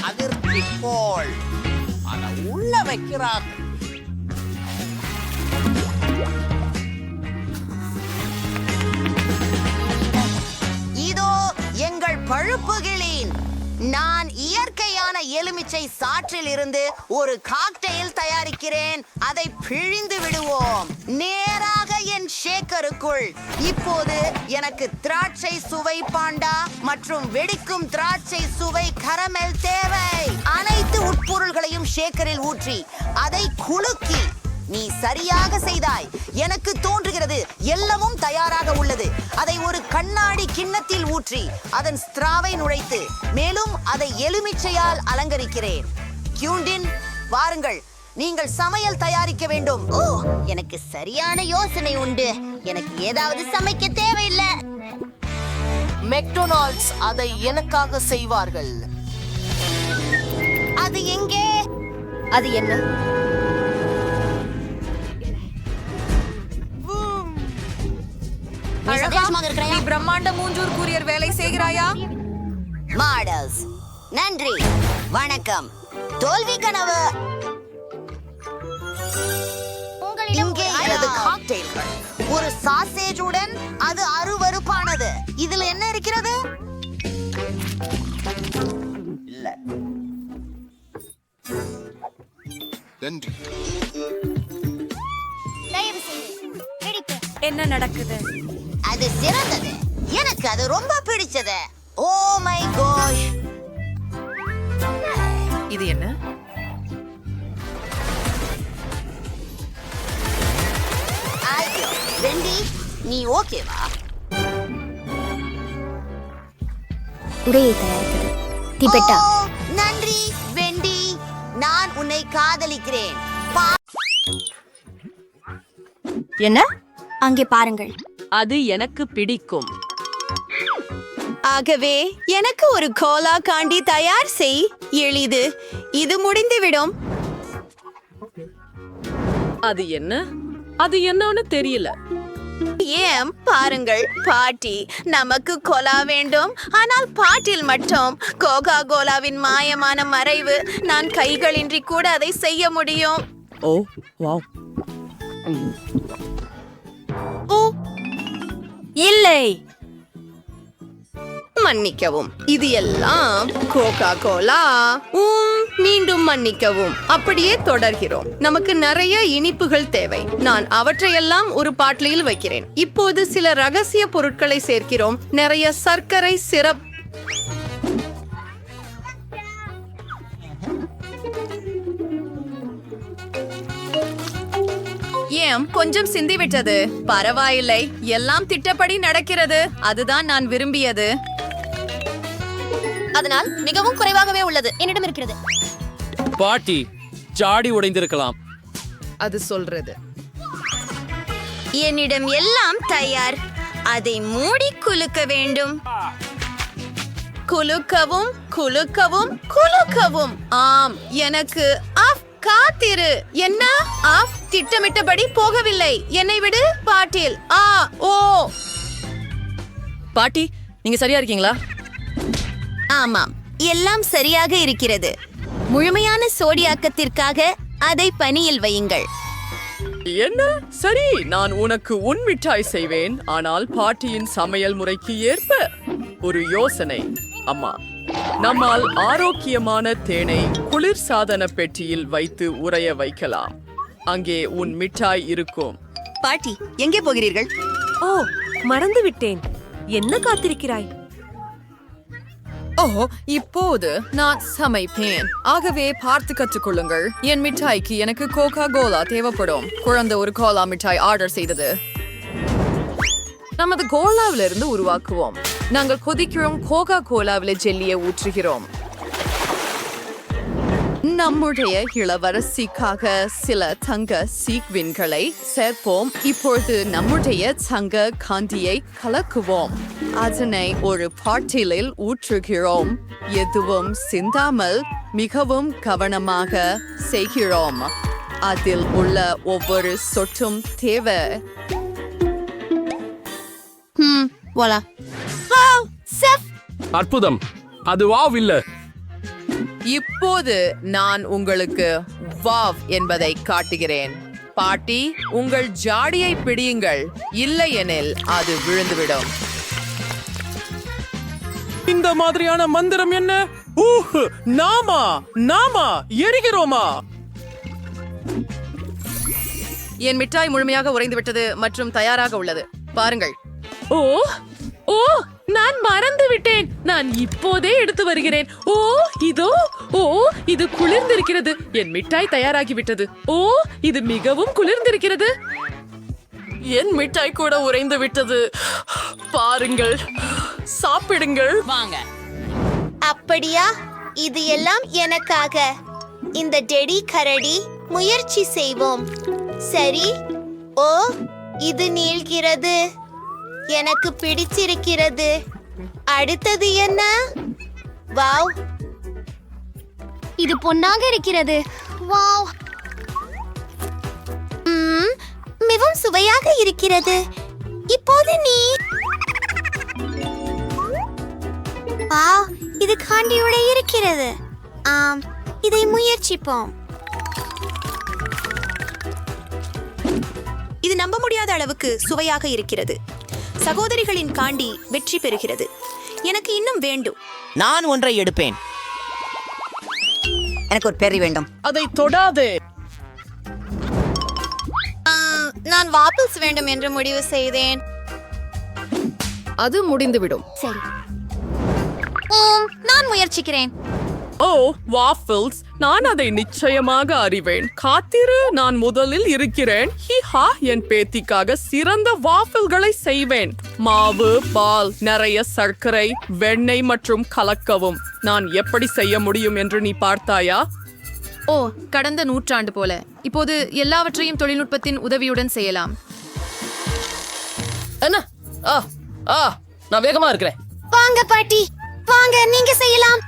Speaker 7: அதிர்ச்சி கோள் அதை உள்ள வைக்கிறார்கள்.
Speaker 6: இதோ எங்கள் பழுப்புகளின் நான் இயற்கையான எலுமிச்சை சாற்றில் இருந்து ஒரு காக்டெயில் தயாரிக்கிறேன். அதை பிழிந்து விடுவோம் நேராக என் ஷேக்கருக்குள். இப்போது எனக்கு திராட்சை சுவை பாண்டா மற்றும் வெடிக்கும் திராட்சை சுவை கரமெல் தேவை. அனைத்து உட்பொருள்களையும் ஷேக்கரில் ஊற்றி அதை குலுக்கி நீ சரியாக செய்தாய். எனக்கு தோன்றுகிறது எல்லாமும் தயாராக உள்ளது. அதை ஒரு கண்ணாடி கிண்ணத்தில் ஊற்றி அதன் ஸ்ட்ராவை நுழைத்து மேலும் அதை எலுமிச்சையால் அலங்கரிக்கிறேன். கியூண்டின், வாருங்கள், நீங்கள் சமையல் தயாரிக்க வேண்டும்.
Speaker 5: ஓ, எனக்கு சரியான யோசனை உண்டு. எனக்கு ஏதாவது சமைக்க தேவையில்லை.
Speaker 7: மெக்டொனால்ட்ஸ் அதை எனக்காக செய்வார்கள்.
Speaker 5: அது எங்கே? அது என்ன?
Speaker 3: நீ பிரம்மாண்ட மூஞ்சூர் கூரியர் வேலை செய்கிறாயா?
Speaker 6: மாடல்ஸ், நன்றி, வணக்கம். தோல்வி கனவு. இங்கே எனது காக்டெயில்கள். ஒரு சாசேஜுடன் அது அருவருப்பானது. இதில் என்ன இருக்கிறது?
Speaker 7: இல்ல.
Speaker 8: நன்றி.
Speaker 3: என்ன நடக்குது?
Speaker 6: அது சிறந்தது. எனக்கு அது ரொம்ப பிடிச்சது. Oh my Ghosh.
Speaker 3: இது என்ன?
Speaker 6: ஐயோ, வெண்டி, நீ ஓகேவா?
Speaker 5: உடையை தயாரிப்பது திபெட்டா.
Speaker 6: ஓ, நன்றி வெண்டி, நான் உன்னை காதலிக்கிறேன்.
Speaker 4: என்ன?
Speaker 5: அங்கே பாருங்கள்.
Speaker 4: அது எனக்கு பிடிக்கும். ஆகவே எனக்கு ஒரு கோலா காண்டி தயார் செய். எளிது. இது முடிந்துவிடும்.
Speaker 1: அது என்ன? அது என்னன்னு தெரியல.
Speaker 4: ஏன் பாருங்கள் பாட்டி, நமக்கு கோலா வேண்டும். ஆனால் பாட்டில் மட்டும் கோகா கோலாவின் மாயமான மறைவு. நான் கைகளின்றி கூட அதை செய்ய முடியும்.
Speaker 1: ஓ வாவ்.
Speaker 4: ஓ இல்லை, மன்னிக்கவும், இது எல்லாம் கோகா கோலா. மீண்டும் மன்னிக்கவும். அப்படியே தொடர்கிறோம். நமக்கு நிறைய இனிப்புகள் தேவை. நான் அவற்றையெல்லாம் ஒரு பாட்டிலில் வைக்கிறேன். இப்போது சில ரகசிய பொருட்களை சேர்க்கிறோம். நிறைய சர்க்கரை சிரப். ஏன் கொஞ்சம் சிந்திவிட்டது? பரவாயில்லை, எல்லாம் திட்டப்படி நடக்கிறது. அதுதான் நான் விரும்பியது.
Speaker 5: அதனால் மிகவும் குறைவாகவே உள்ளது. என்னிடம் இருக்கிறது.
Speaker 2: பாட்டி, ஜாடி உடைந்திருக்கலாம்.
Speaker 3: அது சொல்றது.
Speaker 4: என்னிடம் எல்லாம் தயார். அதை மூடி குலுக்க வேண்டும். குலுக்கவும் குலுக்கவும் குலுக்கவும். ஆம், எனக்கு ஆஃப். காத்திரு. என்ன? ஆஃப் திட்டமிட்டபடி போகவில்லை. என்னை விடு பாட்டில். ஓ
Speaker 1: பாட்டி, நீங்க சரியா இருக்கீங்களா?
Speaker 4: ஆமாம், எல்லாம் சரியாக இருக்கிறது. முழுமையான சோடியாக்கத்திற்காக அதை பனியில் வையுங்கள்.
Speaker 1: என்ன? சரி, நான் உனக்கு உன் மிட்டாய் செய்வேன். ஆனால் பாட்டியின் சமையல் முறைக்கு ஏற்ப ஒரு யோசனை. அம்மா, நம்மால் ஆரோக்கியமான தேனை குளிர்சாதன பெட்டியில் வைத்து உறைய வைக்கலாம். அங்கே உன் மிட்டாய் இருக்கும்.
Speaker 4: பாட்டி, எங்கே போகிறீர்கள்?
Speaker 9: ஓ, மறந்து விட்டேன். என்ன காத்திருக்கிறாய்?
Speaker 3: ஓ, இப்போது நான் சமைப்பேன். ஆகவே பார்த்து கற்றுக்கொள்ளுங்கள். என் மிட்டாய்க்கு எனக்கு கோகா கோலா தேவைப்படும். குழந்தை ஒரு கோலா மிட்டாய் ஆர்டர் செய்தது. நமது கோலாவிலிருந்து உருவாக்குவோம். நாங்கள் கொதிக்கிறோம். கோகா கோலாவில் ஜெல்லியை ஊற்றுகிறோம். நம்முடைய இளவரசிக்காக சில தங்க சீக்வின்களை சேர்ப்போம். இப்பொழுது நம்முடைய தங்க காந்தியை கலக்குவோம். அதனை ஒரு பாட்டிலில் ஊற்றுகிறோம். எதுவும் சிந்தாமல் மிகவும் கவனமாக செய்கிறோம். அதில் உள்ள ஒவ்வொரு சொட்டும் தேவை.
Speaker 5: போலாம். Wow, chef.
Speaker 2: அற்புதம். அது வாவ் இல்ல.
Speaker 3: இப்போது நான் உங்களுக்கு வாவ் என்பதை காட்டுகிறேன். பாட்டி, உங்கள் ஜாடியை பிடியுங்கள், இல்லையெனில் அது விழுந்துவிடும்.
Speaker 2: இந்த மாதிரியான மந்திரம் என்ன? நாமா எரிகிறோமா?
Speaker 3: என் மிட்டாய் முழுமையாக உறைந்து விட்டது மற்றும் தயாராக உள்ளது. பாருங்கள்.
Speaker 1: ஓ ஓ நான் மறந்து விட்டேன். நான் இப்போதே எடுத்து வருகிறேன். ஓ இதோ. ஓ இது குளிர்ந்திருக்கிறது. என் மிட்டாய் தயாராகிவிட்டது. ஓ இது மிகவும் குளிர்ந்திருக்கிறது. என் மிட்டாய் கூட உறைந்து விட்டது. பாருங்கள், சாப்பிடுங்கள். வாங்க.
Speaker 5: அப்படியா? இது எல்லாம் எனக்காக. இந்த டெடி கரடி முயற்சி செய்வோம். சரி. ஓ இது நீள்கிறது. எனக்கு பிடிச்சிருக்கிறது. அடுத்தது என்ன? வாவ், இது பொன்னாக இருக்கிறது. வாவ், மிகவும் சுவையாக இருக்கிறது. இப்போது நீ. வாவ், இது காண்டியோட இருக்கிறது. ஆம், இதை முயற்சிப்போம்.
Speaker 9: இது நம்ப முடியாத அளவுக்கு சுவையாக இருக்கிறது. சகோதரிகளின் காண்டி வெற்றி பெறுகிறது. எனக்கு இன்னும் வேண்டும்.
Speaker 7: நான் ஒன்றை எடுப்பேன். எனக்கு ஒரு பெரி வேண்டும்.
Speaker 3: அதை தொடாதே.
Speaker 5: நான் வாபிள்ஸ் வேண்டும் என்று முடிவு செய்தேன்.
Speaker 3: அது முடிந்துவிடும்.
Speaker 5: சரி. நான் முயற்சிக்கிறேன்.
Speaker 1: ஓ வாஃபிள்ஸ், நான் அதை நிச்சயமாக அறிவேன். காத்திரு, நான் முதலில் இருக்கிறேன். ஹிஹா, என் பேத்திக்காக சிறந்த வாஃபிள்களை செய்வேன். மாவு, பால், நிறைய சர்க்கரை, வெண்ணெய் மற்றும் கலக்கவும். நான் எப்படி செய்ய முடியும் என்று நீ பார்த்தாயா?
Speaker 3: ஓ, கடந்த நூற்றாண்டு போல. இப்போது எல்லாவற்றையும் தொழில்நுட்பத்தின் உதவியுடன் செய்யலாம்.
Speaker 1: என்ன? நான் வேகமா இருக்கிறேன்.
Speaker 5: வாங்க பாட்டி, வாங்க, நீங்க செய்யலாம்.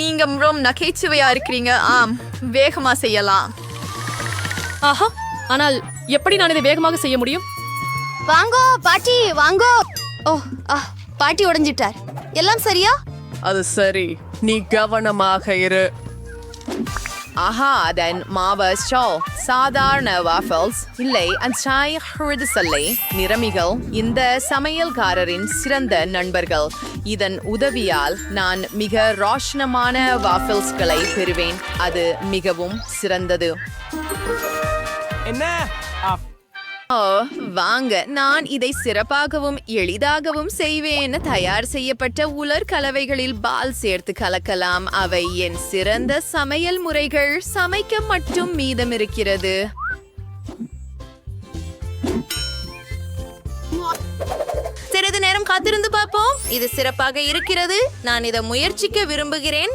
Speaker 3: நீங்க ரொம்ப நகைச்சுவையா இருக்கிறீங்க. ஆம், வேகமா செய்யலாம்.
Speaker 1: ஆஹா, ஆனால் எப்படி நான் இதை வேகமாக செய்ய முடியும்?
Speaker 5: வாங்கோ பாட்டி, வாங்கோ. ஓ, பாட்டி உடைஞ்சிட்டார். எல்லாம் சரியா?
Speaker 3: அது சரி, நீ கவனமாக இரு. ஆஹா, அதன் மாவஸ்டோ சாதாரண வாஃபிள்ஸ் இல்லை. அஞ்சாய் நிறமிகள் இந்த சமையல்காரரின் சிறந்த நண்பர்கள். இதன் உதவியால் நான் மிக ரோஷனமான வாஃபிள்ஸ்களை பெறுவேன். அது மிகவும் சிறந்தது.
Speaker 2: என்ன?
Speaker 3: ஓ வாங்க, நான் இதை சிறப்பாகவும் எளிதாகவும் செய்வேன். தயார் செய்யப்பட்ட உலர் கலவைகளில் பால் சேர்த்து கலக்கலாம். அவை என் சிறந்த சமையல் முறைகள். சமைக்க மட்டும் மீதம் இருக்கிறது. சிறிது நேரம் காத்திருந்து பார்ப்போம். இது சிறப்பாக இருக்கிறது. நான் இதை முயற்சிக்க விரும்புகிறேன்.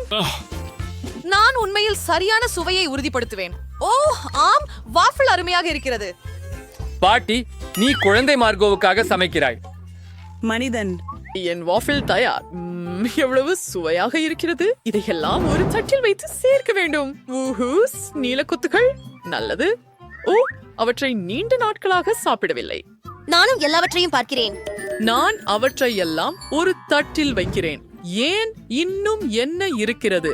Speaker 3: நான் உண்மையில் சரியான சுவையை உறுதிப்படுத்துவேன். ஓ ஆம், வாஃபிள் அருமையாக இருக்கிறது.
Speaker 2: பாட்டி, நீ குழந்தை மார்கோவுக்காக சமைக்கிறாய்.
Speaker 9: மனிதன்.
Speaker 1: என் வாஃபிள் தயார். எவ்வளவு சுவையாக இருக்கிறது. இதையெல்லாம் ஒரு தட்டில் வைத்து சேர்க்க வேண்டும். ஊஹூஸ், நீலக்குத்துகள். நல்லது. ஓ, அவற்றை நீண்ட நாட்களாக சாப்பிடவில்லை.
Speaker 5: நானும் எல்லாவற்றையும் பார்க்கிறேன்.
Speaker 1: நான் அவற்றை எல்லாம் ஒரு தட்டில் வைக்கிறேன். ஏன் இன்னும் என்ன இருக்கிறது?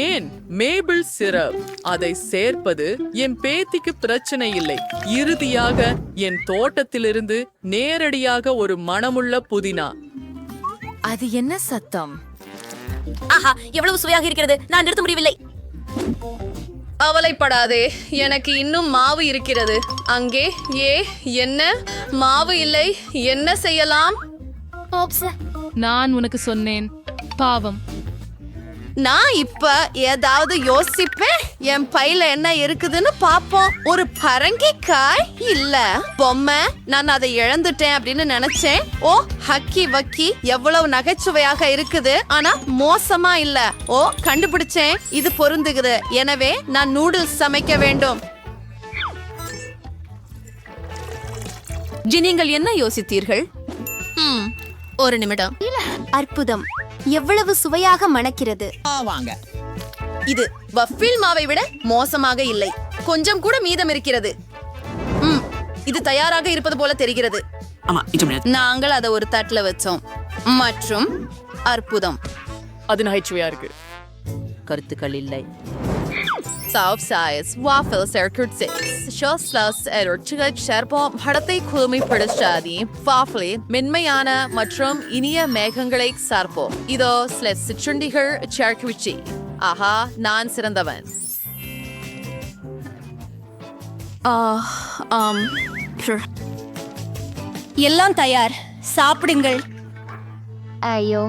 Speaker 1: ஏன் மேபிள் சிரப்? அதை சேர்ப்பது என் பேத்திக்கு பிரச்சனை இல்லை. இறுதியாக என் தோட்டத்திலிருந்து நேரடியாக ஒரு மணமுள்ள புதினா.
Speaker 3: அது என்ன சத்தம்?
Speaker 9: ஆஹா, எவ்வளவு சுவையாக இருக்கிறது. நான் நிறுத்த முடியவில்லை.
Speaker 3: கவலைப்படாதே, எனக்கு இன்னும் மாவு இருக்கிறது. அங்கே என்ன மாவு இல்லை. என்ன செய்யலாம்?
Speaker 1: நான் உனக்கு சொன்னேன், பாவம்.
Speaker 3: நான் இப்ப ஏதாவது யோசிப்பேன். என் பையில என்ன இருக்குதுன்னு பாப்போம். ஒரு பரங்கிக்காய் இல்ல பொம்மை. நான் அதை இழந்துட்டேன் அப்படின்னு நினைச்சேன். ஓ ஹக்கி வக்கி, எவ்வளவு நகைச்சுவையாக இருக்குது. ஆனா மோசமா இல்ல. ஓ கண்டுபிடிச்சேன், இது பொருந்துகுது. எனவே நான் நூடுல்ஸ் சமைக்க வேண்டும். நீங்கள் என்ன யோசித்தீர்கள்?
Speaker 5: ஒரு நிமிடம். அற்புதம், எவ்வளவு சுவையாக மணக்கிறது.
Speaker 7: வாங்க.
Speaker 3: இது வஃபில் மாவை விட மோசமாக இல்லை. கொஞ்சம் கூட மீதம் இருக்கிறது. இது தயாராக இருப்பது போல தெரிகிறது.
Speaker 4: நாங்கள் அதை ஒரு தட்டுல வச்சோம் மற்றும் அற்புதம்.
Speaker 1: அது நகைச்சுவையா இருக்கு.
Speaker 3: கருத்துக்கள் இல்லை.
Speaker 4: South size waffles are curtsies. Shoslas erotchiga sharpa படத்தை குளுமைப்படுத்தாதி waffle மென்மையான மற்றும் இனிய மேகங்களை சார்ப்போம். இதோ சில சிற்றுண்டிகள் சேர்க்குவிச்சி. ஆஹா, நான் சிறந்தவன்.
Speaker 5: எல்லாம் தயார், சாப்பிடுங்கள்.
Speaker 6: ஐயோ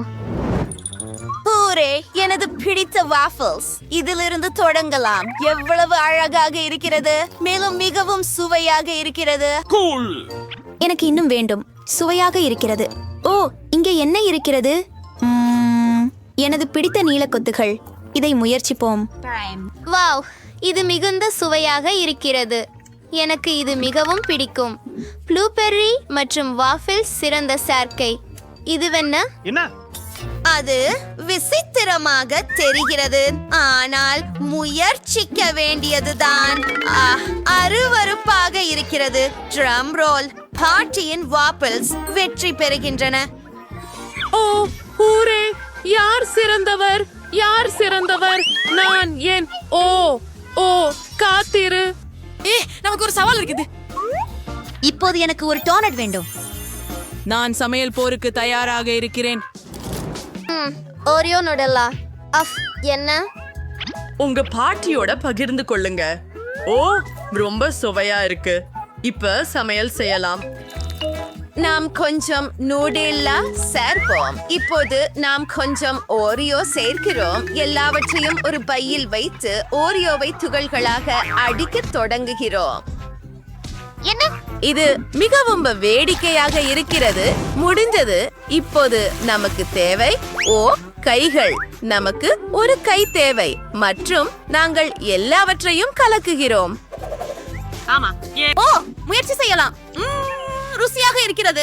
Speaker 6: பூரே, எனது பிடித்த வாஃபிள்ஸ். இதிலிருந்து தொடங்கலாம். எவ்வளவு அழகாக இருக்கிறது, மேலும் மிகவும் சுவையாக இருக்கிறது.
Speaker 9: எனக்கு இன்னும் வேண்டும். சுவையாக இருக்கிறது. ஓ, இங்கே என்ன இருக்கிறது? எனது பிடித்த நீலக்கொத்துகள். இதை முயற்சிப்போம்.
Speaker 5: வாவ், இது மிகுந்த சுவையாக இருக்கிறது. எனக்கு இது மிகவும் பிடிக்கும். ப்ளூபெர்ரி மற்றும் வாஃபிள்ஸ் சிறந்த சேர்க்கை. இதுவென்ன?
Speaker 6: அது விசித்திரமாக தெரிகிறது, ஆனால் முயற்சிக்க வேண்டியதுதான். அருவருப்பாக இருக்கிறது. Drum role. பார்ட்டியின் வாப்பிள்ஸ் வெற்றி பெறுகின்றன.
Speaker 1: ஓ ஹூரே! யார் சிறந்தவர்? யார் சிறந்தவர்? நான் ஏன்? ஓ ஓ காத்திரு.
Speaker 3: நமக்கு ஒரு சவால் இருக்குது.
Speaker 9: இப்போது எனக்கு ஒரு டோனட் வேண்டும்.
Speaker 3: நான் சமையல் போருக்கு தயாராக இருக்கிறேன்.
Speaker 5: ஓரியோ நுடலா. அஃப், என்ன?
Speaker 3: உங்க பார்ட்டியோட பகிர்ந்து கொள்ளுங்க. ஓ, ரொம்ப சுவையா இருக்கு. இப்ப சமையல் செய்யலாம்.
Speaker 4: நாம் கொஞ்சம் நூடெல்லா சேர்ப்போம். இப்போது நாம் கொஞ்சம் ஓரியோ சேர்க்கிறோம். எல்லாவற்றையும் ஒரு பையில் வைத்து ஓரியோவை துகள்களாக அடிக்க தொடங்குகிறோம்.
Speaker 5: என்ன?
Speaker 4: இது மிகவும் வேடிக்கையாக இருக்கிறது. முடிந்தது. இப்போது நமக்கு தேவை கைகள். நமக்கு ஒரு கை தேவை மற்றும் நாங்கள் எல்லாவற்றையும் கலக்குகிறோம்.
Speaker 3: முயற்சி செய்யலாம். ருசியாக இருக்கிறது.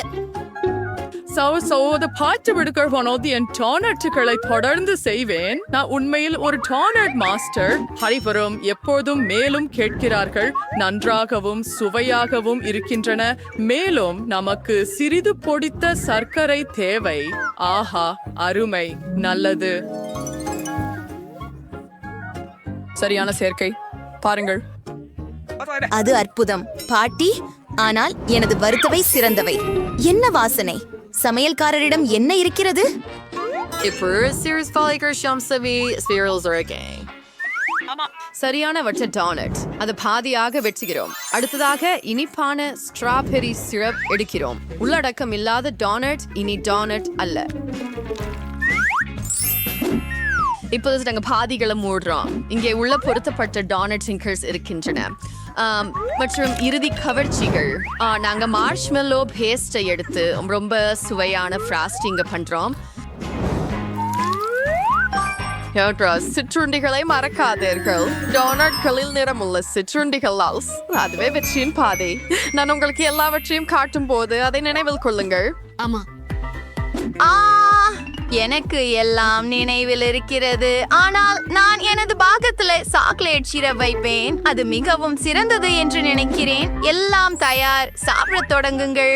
Speaker 3: என் டானட்டுகளை தொடர்ந்து செய்வேன். நான் உண்மையில் ஒரு டானட் மாஸ்டர். அனைவரும் எப்போதும் மேலும் கேட்கிறார்கள். நன்றாகவும் சுவையாகவும் இருக்கின்றன. மேலும் நமக்கு சிறிது பொடித்த சர்க்கரை தேவை. ஆஹா, அருமை, நல்லது. சரியான சேர்க்கை. பாருங்கள்.
Speaker 9: அது அற்புதம் பாட்டி. ஆனால் எனது வறுத்தவை சிறந்தவை. என்ன வாசனை! சமையல்காரரிடம் என்ன இருக்கிறது?
Speaker 4: சரியான வட்ட டானட். அது பாதியாக வெட்டுகிறோம். அடுத்ததாக இனிப்பான ஸ்ட்ராபெரி சிரப் எடுக்கிறோம். உள்ளடக்கம் இல்லாத டானட் இனி டானட் அல்ல. இப்போது நாங்கள் பாதிகளை மூடுறோம். இங்கே உள்ள பொருத்தப்பட்ட டானட் சிங்கர்ஸ் இருக்கின்றன மற்றும் இறுதி கவர்ச்சிகள். நாங்கள் மார்ஷ்மெல்லோ பேஸ்டை எடுத்து ரொம்ப சுவையான ஃப்ராஸ்டிங்கை பண்ணுறோம். சிற்றுண்டிகளை மறக்காதீர்கள். டோனட்களில் நிறமுள்ள சிற்றுண்டிகள். அதுவே வெற்றியின் பாதை. நான் உங்களுக்கு எல்லாவற்றையும் காட்டும் போது அதை நினைவில் கொள்ளுங்கள்.
Speaker 5: ஆமா,
Speaker 4: எனக்கு எல்லாம் நினைவில் இருக்கிறது. ஆனால் நான் எனது பாகத்துல சாக்லேட் சிரப் வைப்பேன். அது மிகவும் சிறந்தது என்று நினைக்கிறேன். எல்லாம் தயார். சாப்பிட தொடங்குங்கள்.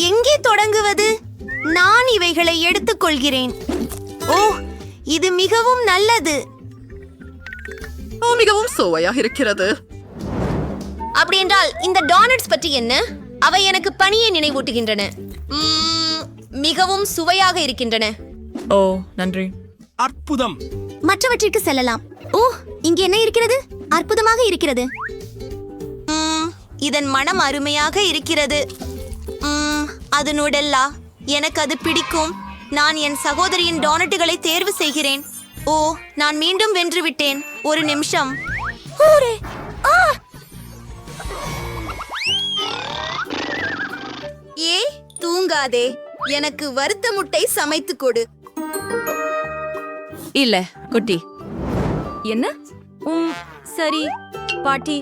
Speaker 9: எங்கே தொடங்குவது? நான் இவைகளை எடுத்துக்கொள்கிறேன். ஓ, இது மிகவும் நல்லது.
Speaker 4: மிகவும் சுவையாக இருக்கிறது.
Speaker 9: அப்படி என்றால் இந்த டானட்ஸ் பற்றி என்ன? அவை எனக்கு பணியை நினைவூட்டுகின்றன. மிகவும் சுவையாக இருக்கின்றன.
Speaker 3: ஓ, நன்றி.
Speaker 2: அற்புதம்.
Speaker 9: மற்றவற்றிற்கு செல்லலாம். ஓ, இங்கே என்ன இருக்கிறது? அற்புதமாக இருக்கிறது. இதன் மனம் அருமையாக இருக்கிறது. அது நூடெல்லா. எனக்கு அது பிடிக்கும். நான் என் சகோதரியின் டோனட்டுகளை தேர்வு செய்கிறேன். ஓ, நான் மீண்டும் வென்று விட்டேன். ஒரு நிமிஷம். ஏ, தூங்காதே. எனக்கு வறுத்த முட்டை சமைத்து கொடு.
Speaker 3: இல்ல குட்டி. என்ன? சரி பாட்டி,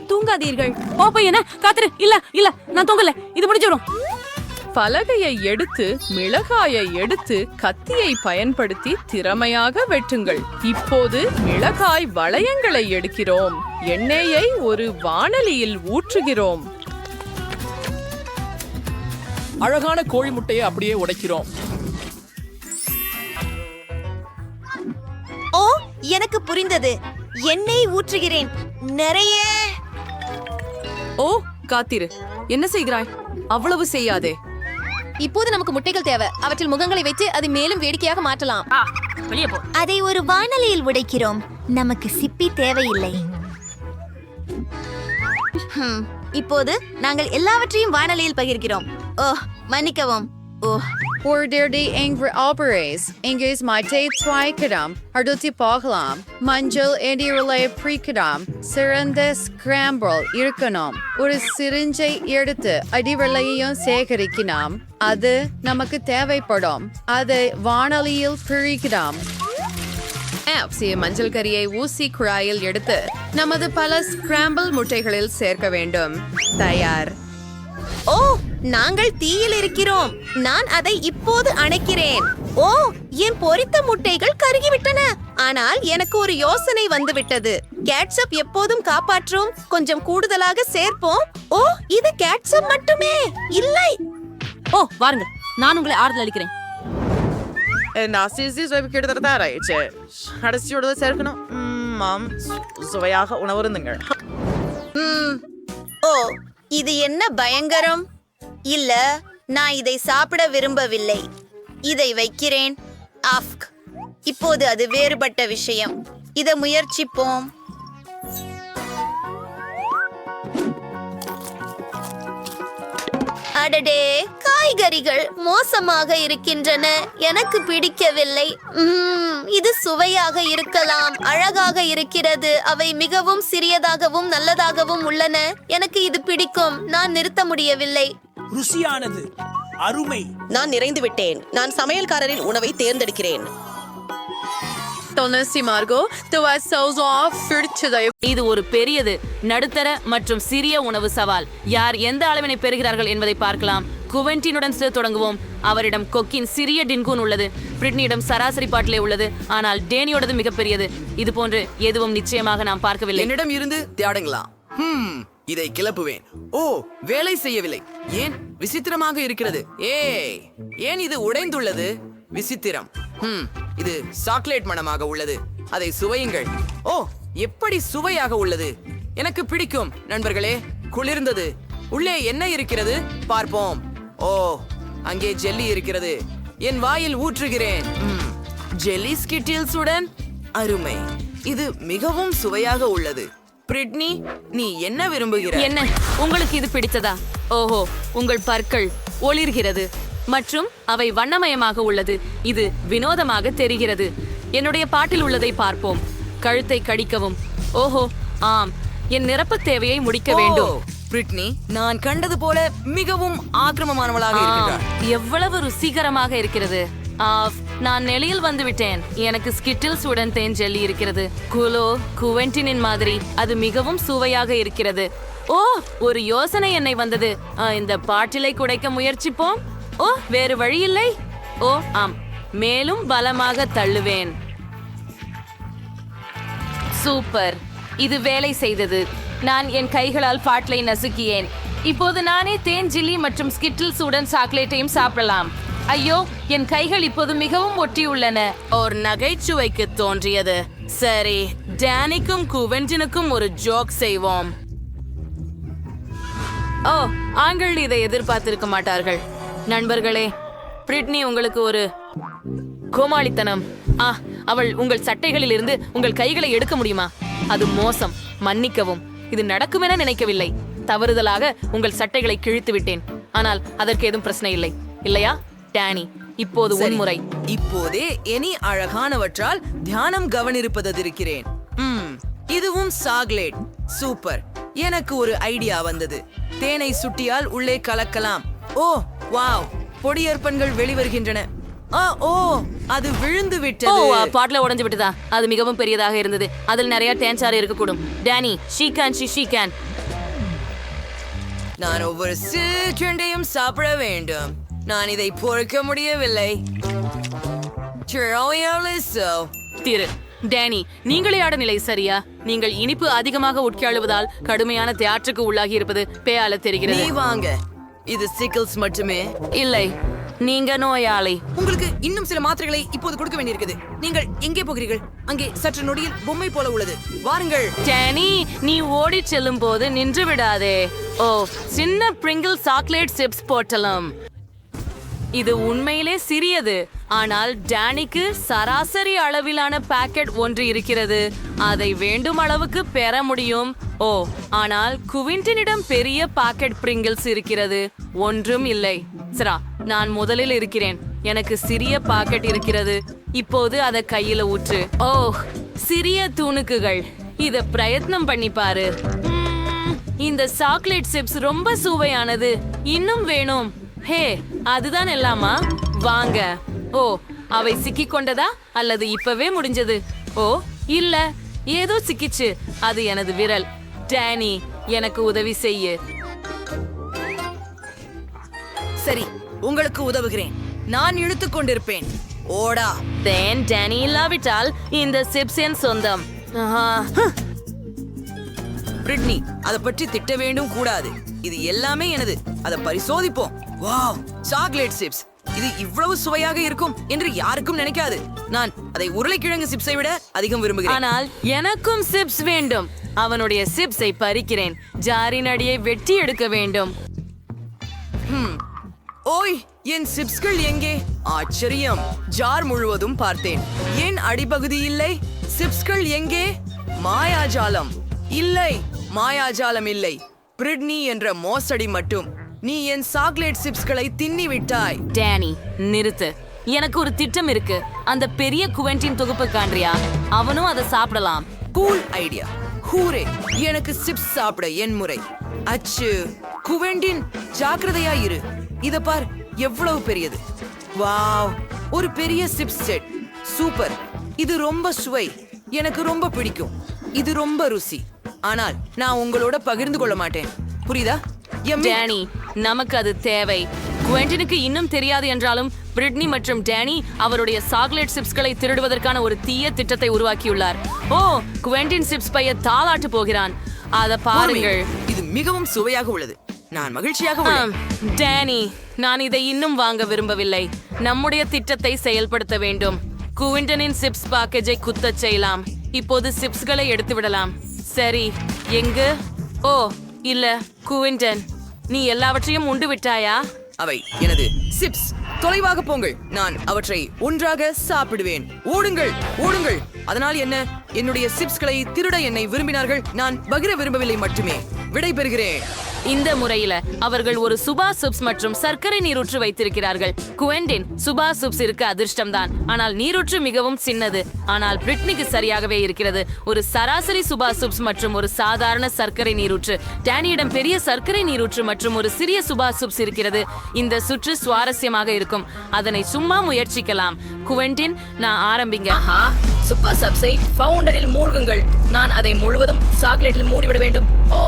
Speaker 3: தூங்காதீர்கள். ஓ பையன, காத்துரு. இல்ல இல்ல, நான் தூங்கல. இது முடிஞ்சிடும். பலகையை எடுத்து, மிளகாயை எடுத்து, கத்தியை பயன்படுத்தி திறமையாக வெட்டுங்கள். இப்போது மிளகாய் வளையங்களை எடுக்கிறோம். எண்ணெயை ஒரு வாணலியில் ஊற்றுகிறோம்.
Speaker 2: அழகான கோழி முட்டையை அப்படியே உடைக்கிறோம்.
Speaker 9: ஓ, எனக்கு புரிந்தது. எண்ணெய் ஊற்றுகிறேன். நிறைய.
Speaker 4: ஓ, காத்திரு. என்ன செய்கிறாய்? அவ்வளவு செய்யாதே.
Speaker 5: இப்போது நமக்கு முட்டைகள் தேவை. அவற்றில் முகங்களை வைத்து அதை மேலும் வேடிக்கையாக மாற்றலாம்.
Speaker 1: வெளியே போ.
Speaker 9: அதை ஒரு வாணலியில் உடைக்கிறோம். நமக்கு சிப்பி தேவையில்லை. இப்போது நாங்கள் எல்லாவற்றையும் வாணலியில் பகிர்கிறோம். ஓ, மன்னிக்கவும். ஓ,
Speaker 3: Order de angry operas. Engels mate twaikadam. Arduti poglam. Manjal edirule prekadam. Siranda scramble irkanam. ஒரு சிரிஞ்சை எடுத்து அடிவளையும் சேகரிக்கலாம். அது நமக்கு தேவைப்படும். அதை வாணலியில் பிரிக்கலாம். ஆப்சிய மஞ்சள் கரியை ஊசி குழாயில் எடுத்து நமது பல ஸ்கிராம்பிள் முட்டைகளில் சேர்க்க வேண்டும். தயார்.
Speaker 9: ஓ, நாங்கள் தீயில் இருக்கிறோம். நான் அதை இப்போது அணைக்கிறேன். ஓ, என் பொரித்த முட்டைகள் கருகிவிட்டன. ஆனால் எனக்கு ஒரு யோசனை வந்துவிட்டது. கேட்சப் எப்போதும் காப்பாற்றும். கொஞ்சம் கூடுதலாக சேர்ப்போம். ஓ, இது கேட்சப் மட்டுமே இல்லை.
Speaker 1: ஓ, வாருங்கள், நான் உங்களை ஆறுதல் அளிக்கிறேன்.
Speaker 7: கடைசியோட சேர்க்கணும். சுவையாக உணவருந்துங்கள்.
Speaker 9: ஓ, இது என்ன பயங்கரம். இல்ல, நான் இதை சாப்பிட விரும்பவில்லை. இதை வைக்கிறேன். ஆஃப்க். இப்போது அது வேறுபட்ட விஷயம். இதை முயற்சிப்போம். அடடே, காய்கறிகள் மோசமாக இருக்கின்றன. எனக்கு பிடிக்கவில்லை. இது சுவையாக இருக்கலாம். அழகாக இருக்கிறது. அவை மிகவும் சிறியதாகவும் நல்லதாகவும் உள்ளன. எனக்கு இது பிடிக்கும். நான் நிறுத்த முடியவில்லை.
Speaker 10: ருசியானது. அருமை.
Speaker 7: நான் நிறைந்து விட்டேன். நான் சமையல்காரரின் உணவை தேர்ந்தெடுக்கிறேன்.
Speaker 1: இது ஒரு பெரியது, நடுத்தர மற்றும் சிறிய உணவு சவால். யார் எந்த அளவினை பெறுகிறார்கள் என்பதை பார்க்கலாம். குவென்டினுடன் தொடங்குவோம். அவரிடம் கொக்கின் சிறிய டின்கூன் உள்ளது. பிரிட்னியிடம் சராசரி பாட்டிலே உள்ளது. ஆனால் டேனியோடது மிகப்பெரியது. இது போன்று எதுவும் நிச்சயமாக நாம் பார்க்கவில்லை.
Speaker 7: என்னிடம் இருந்து தேடுங்களா? இதை கிளப்புவேன். ஓ, வேலை செய்யவில்லை. ஏன்? விசித்திரமாக இருக்கிறது. ஏன் இது உடைந்துள்ளது? விசித்திரம். இது சாக்லேட் மணமாக உள்ளது. அதை சுவையுங்கள். ஓ, எப்படி சுவையாக உள்ளது. எனக்கு பிடிக்கும். நண்பர்களே, குளிர்ந்தது. உள்ளே என்ன இருக்கிறது பார்ப்போம். ஓ, அங்கே ஜெல்லி இருக்கிறது. என் வாயில் ஊற்றுகிறேன். ஜெல்லி ஸ்கிட்டில்ஸ் உடன். அருமை. இது மிகவும் சுவையாக உள்ளது. பிரிட்னி, நீ என்ன விரும்புகிறாய்?
Speaker 1: என்ன, உங்களுக்கு இது பிடித்ததா? ஓஹோ, உங்கள் பற்கள் ஒளிர்கிறது மற்றும் அவை வண்ணமயமாக உள்ளது. இது வினோதமாக தெரிகிறது. என்னுடைய பாட்டில் உள்ளதை பார்ப்போம். கழுத்தை கடிக்கவும். ஓஹோ, ஆம், என் நிரப்பு தேவையை முடிக்க வேண்டும்.
Speaker 7: பிரிட்னி, நான் கண்டது போல மிகவும் ஆக்கிரமமானவளாக இருக்கிறார்.
Speaker 1: எவ்வளவு ருசிகரமாக இருக்கிறது. நான் நெளியில் வந்து விட்டேன். எனக்கு ஸ்கிட்டில்ஸ் உடன் தேன் ஜெல்லி இருக்கிறது. குவென்டினின் மாதிரி. அது மிகவும் சுவையாக இருக்கிறது. ஓ, ஒரு யோசனை என்னை வந்தது. இந்த பாட்டிலை குடைக்க முயற்சிப்போம். ஓ, வேறு வழி இல்லை. ஓ, ஆம், மேலும் பலமாக தள்ளுவேன். சூப்பர், இது வேலை செய்தது. நான் என் கைகளால் பாட்டிலை நசுக்கியேன். இப்போது நானே தேன் ஜில்லி மற்றும் ஸ்கிட்டில்ஸ் உடன் சாக்லேட்டையும் சாப்பிடலாம். ஐயோ, என் கைகள் இப்போது மிகவும் ஒட்டியுள்ளன. ஒரு நகைச்சுவைக்கு தோன்றியது. சரி, டேனிக்கும் குவென்டினுக்கும் ஒரு ஜோக் செய்வோம். ஓ, ஆண்கள் இதை எதிர்பார்த்திருக்க மாட்டார்கள். நண்பர்களே, பிரிட்னி உங்களுக்கு ஒரு கோமாளித்தனம். அவள் உங்கள் சட்டைகளில் இருந்து உங்கள் கைகளை எடுக்க முடியுமா? அது மோசம். மன்னிக்கவும், இது நடக்கும் என நினைக்கவில்லை. தவறுதலாக உங்கள் சட்டைகளை கிழித்து விட்டேன். ஆனால் அதற்கு எதுவும் பிரச்சனை இல்லை, இல்லையா டேனி? இப்போது உன்முறை.
Speaker 7: இப்போதே எனி அழகானவற்றால் தியானம் கவனிருப்பதிருக்கிறேன். இதுவும் சாக்லேட். சூப்பர். எனக்கு ஒரு ஐடியா வந்தது. தேனை சுட்டியால் உள்ளே கலக்கலாம். ஓ, வாவ், பொடியற்பன்கள் வெளிவருகின்றன. ஓ, அது விழுந்து விட்டது.
Speaker 1: பாட்டில உடைஞ்சு விட்டதா? அது மிகவும் பெரியதாக இருந்தது. அதில் நிறைய தேன்சாறு இருக்கக்கூடும். Danny, she can.
Speaker 7: நான் ஒவ்வொரு சிற்றுண்டையும் சாப்பிட வேண்டும். நான் இதை பொறுக்க முடியவில்லை.
Speaker 1: திரு டேனி, நீங்களே ஆட நிலை சரியா? நீங்கள் இனிப்பு அதிகமாக உட்காழுவதால் கடுமையான தியாற்றுக்கு உள்ளாகி இருப்பது பேயால தெரிகிறது.
Speaker 7: நீ வாங்க. இது சிக்கல்ஸ் மட்டுமே.
Speaker 1: இல்லை, நீங்க நோயாளி.
Speaker 7: உங்களுக்கு இன்னும் சில மாத்திரைகளை இப்போது கொடுக்க வேண்டியிருக்குது. நீங்கள் எங்கே போகிறீர்கள்? அங்கே சற்று நொடியில் பொம்மை போல உள்ளது. வாருங்கள்.
Speaker 1: டேனி, நீ ஓடி செல்லும் போது நின்று விடாதே. ஓ, சின்ன பிரிங்கிள் சாக்லேட் சிப்ஸ் போட்டலாம். இது உண்மையிலே சிறியது, ஆனால் டேனிக்கு சராசரி அளவிலான பாக்கெட் ஒன்று இருக்கிறது. அதை வேண்டும் அளவுக்கு பெற முடியும். ஓ, ஆனால் குவிண்டனிடம் பெரிய பாக்கெட் பிரிங்கிள்ஸ் இருக்கிறது. ஒன்றும் இல்லை. சரா, நான் முதலில் இருக்கிறேன். எனக்கு சிறிய பாக்கெட் இருக்கிறது. இப்போது அதை கையில ஊற்று. ஓ, சிறிய தூணுக்குகள். இத பிரயத்னம் பண்ணி பாரு. இந்த சாக்லேட் சிப்ஸ் ரொம்ப சுவையானது. இன்னும் வேணும். ஹே, அதுதான் எல்லாமா? வாங்க. ஓ, அவை சிக்கிக் கொண்டதா அல்லது இப்பவே முடிஞ்சது? ஓ, இல்ல, ஏதோ சிக்கிச்சு. அது எனது விரல். டேனி, எனக்கு உதவி செய்ய.
Speaker 7: சரி, உங்களுக்கு உதவுகிறேன். நான் இழுத்துக் கொண்டிருப்பேன். ஓடா.
Speaker 1: டேனி இல்லாவிட்டால் இந்த சிப்ஸ் என் சொந்தம்.
Speaker 7: பிரிட்னி, அதை பற்றி திட்ட வேண்டும் கூடாது. இது எல்லாமே எனது. அதை பரிசோதிப்போம். Wow, chocolate chips. இது இவ்வளவு சுவையாக இருக்கும் என்று யாருக்கும் நினைக்காது. நான் அதை உருளைக்கிழங்கு சிப்ஸை விட அதிகம் விரும்புகிறேன்.
Speaker 1: ஆனால் எனக்கும் சிப்ஸ் வேண்டும். அவனுடைய சிப்ஸை பறிக்கிறேன். ஜாரின் அடியை வெட்டி எடுக்க வேண்டும்.
Speaker 7: ஓய், என் சிப்ஸ்கள் எங்கே? ஆச்சரியம். ஜார் முழுவதும் பார்த்தேன். ஏன் அடிப்பகுதி இல்லை? சிப்ஸ்கள் எங்கே? மாயாஜாலம். இல்லை, மாயாஜாலம் இல்லை. பிரிட்னி என்ற மோசடி மட்டும். நீ என் சாக்லேட் சிப்ஸ்களை தின்னி விட்டாய்.
Speaker 1: டேனி, நிறுத்து. எனக்கு ஒரு திட்டம் இருக்கு. அந்த பெரிய குவென்டின் தொகுப்பு காண்றியா? அவனும் அதை சாப்பிடலாம்.
Speaker 7: Cool idea. ஹூரே, எனக்கு சிப்ஸ் சாப்பிட என் முறை. அச்சு, குவென்டின், ஜாக்கிரதையா இரு. இத பார், எவ்வளவு பெரியது. வாவ், ஒரு பெரிய சிப்ஸ் செட். சூப்பர். இது ரொம்ப சுவை. எனக்கு ரொம்ப பிடிக்கும். இது ரொம்ப ருசி. ஆனால் நான் உங்களோட பகிர்ந்து கொள்ள மாட்டேன். புரியுதா?
Speaker 1: டேனி, நமக்கு அது தேவை. குவென்டினுக்கு இன்னும் தெரியாது என்றாலும் பிரிட்னி மற்றும் டேனி அவருடைய சாக்லேட் சிப்ஸ்களை திருடுவதற்கான ஒரு தீய திட்டத்தை உருவாக்கியுள்ளார். ஓ, குவென்டின் சிப்ஸ் பைய தாளாட்டு போகிறான். அத பாருங்கள்.
Speaker 7: இது மிகவும் சுவையாக உள்ளது. நான் மகிழ்ச்சியாக உள்ளேன்.
Speaker 1: டேனி, நான் இதை இன்னும் வாங்க விரும்பவில்லை. நம்முடைய திட்டத்தை செயல்படுத்த வேண்டும். குவிண்டனின் சிப்ஸ் பேக்கேஜை குத்தச் செய்யலாம். இப்போது சிப்ஸ்களை எடுத்து விடலாம். சரி, எங்கு? ஓ, இல்ல, குவிண்டன், நீ எல்லாவற்றையும் உண்டு விட்டாயா?
Speaker 7: அவை எனது சிப்ஸ். தொலைவாக போங்கள். நான் அவற்றை ஒன்றாக சாப்பிடுவேன். ஓடுங்கள், ஓடுங்கள். அதனால் என்ன? என்னுடைய சிப்ஸ்களை திருட என்னை விரும்பினார்கள். நான் பகிர விரும்பவில்லை மட்டுமே. விடை பெறுகிறேன்.
Speaker 1: இந்த முறையில அவர்கள் ஒரு சுபா சிப்ஸ் மற்றும் சர்க்கரை நீரூற்று வைத்திருக்கிறார்கள். குவென்டின் சுபா சிப்ஸ் இருக்க அதிர்ஷ்டம்தான். ஆனால் நீரூற்று மிகவும் சின்னது. ஆனால் பிரிட்னிக்கு சரியாகவே இருக்கிறது. ஒரு சராசரி சுபா சிப்ஸ் மற்றும் ஒரு சாதாரண சர்க்கரை நீரூற்று. டேனியிடம் பெரிய சர்க்கரை நீரூற்று மற்றும் ஒரு சிறிய சுபா சிப்ஸ் இருக்கிறது. இந்த சுற்று சுவாரஸ்யமாக இருக்கும். அதனை சும்மா முயற்சிக்கலாம். குவென்டின், நான் ஆரம்பிங்க.
Speaker 3: சூப்பர் சப்ஸை ஃபவுண்டரில் மூழ்குங்கள். நான் அதை முழுவதும் சாக்லேட்டில் மூடிவிட வேண்டும். ஓ,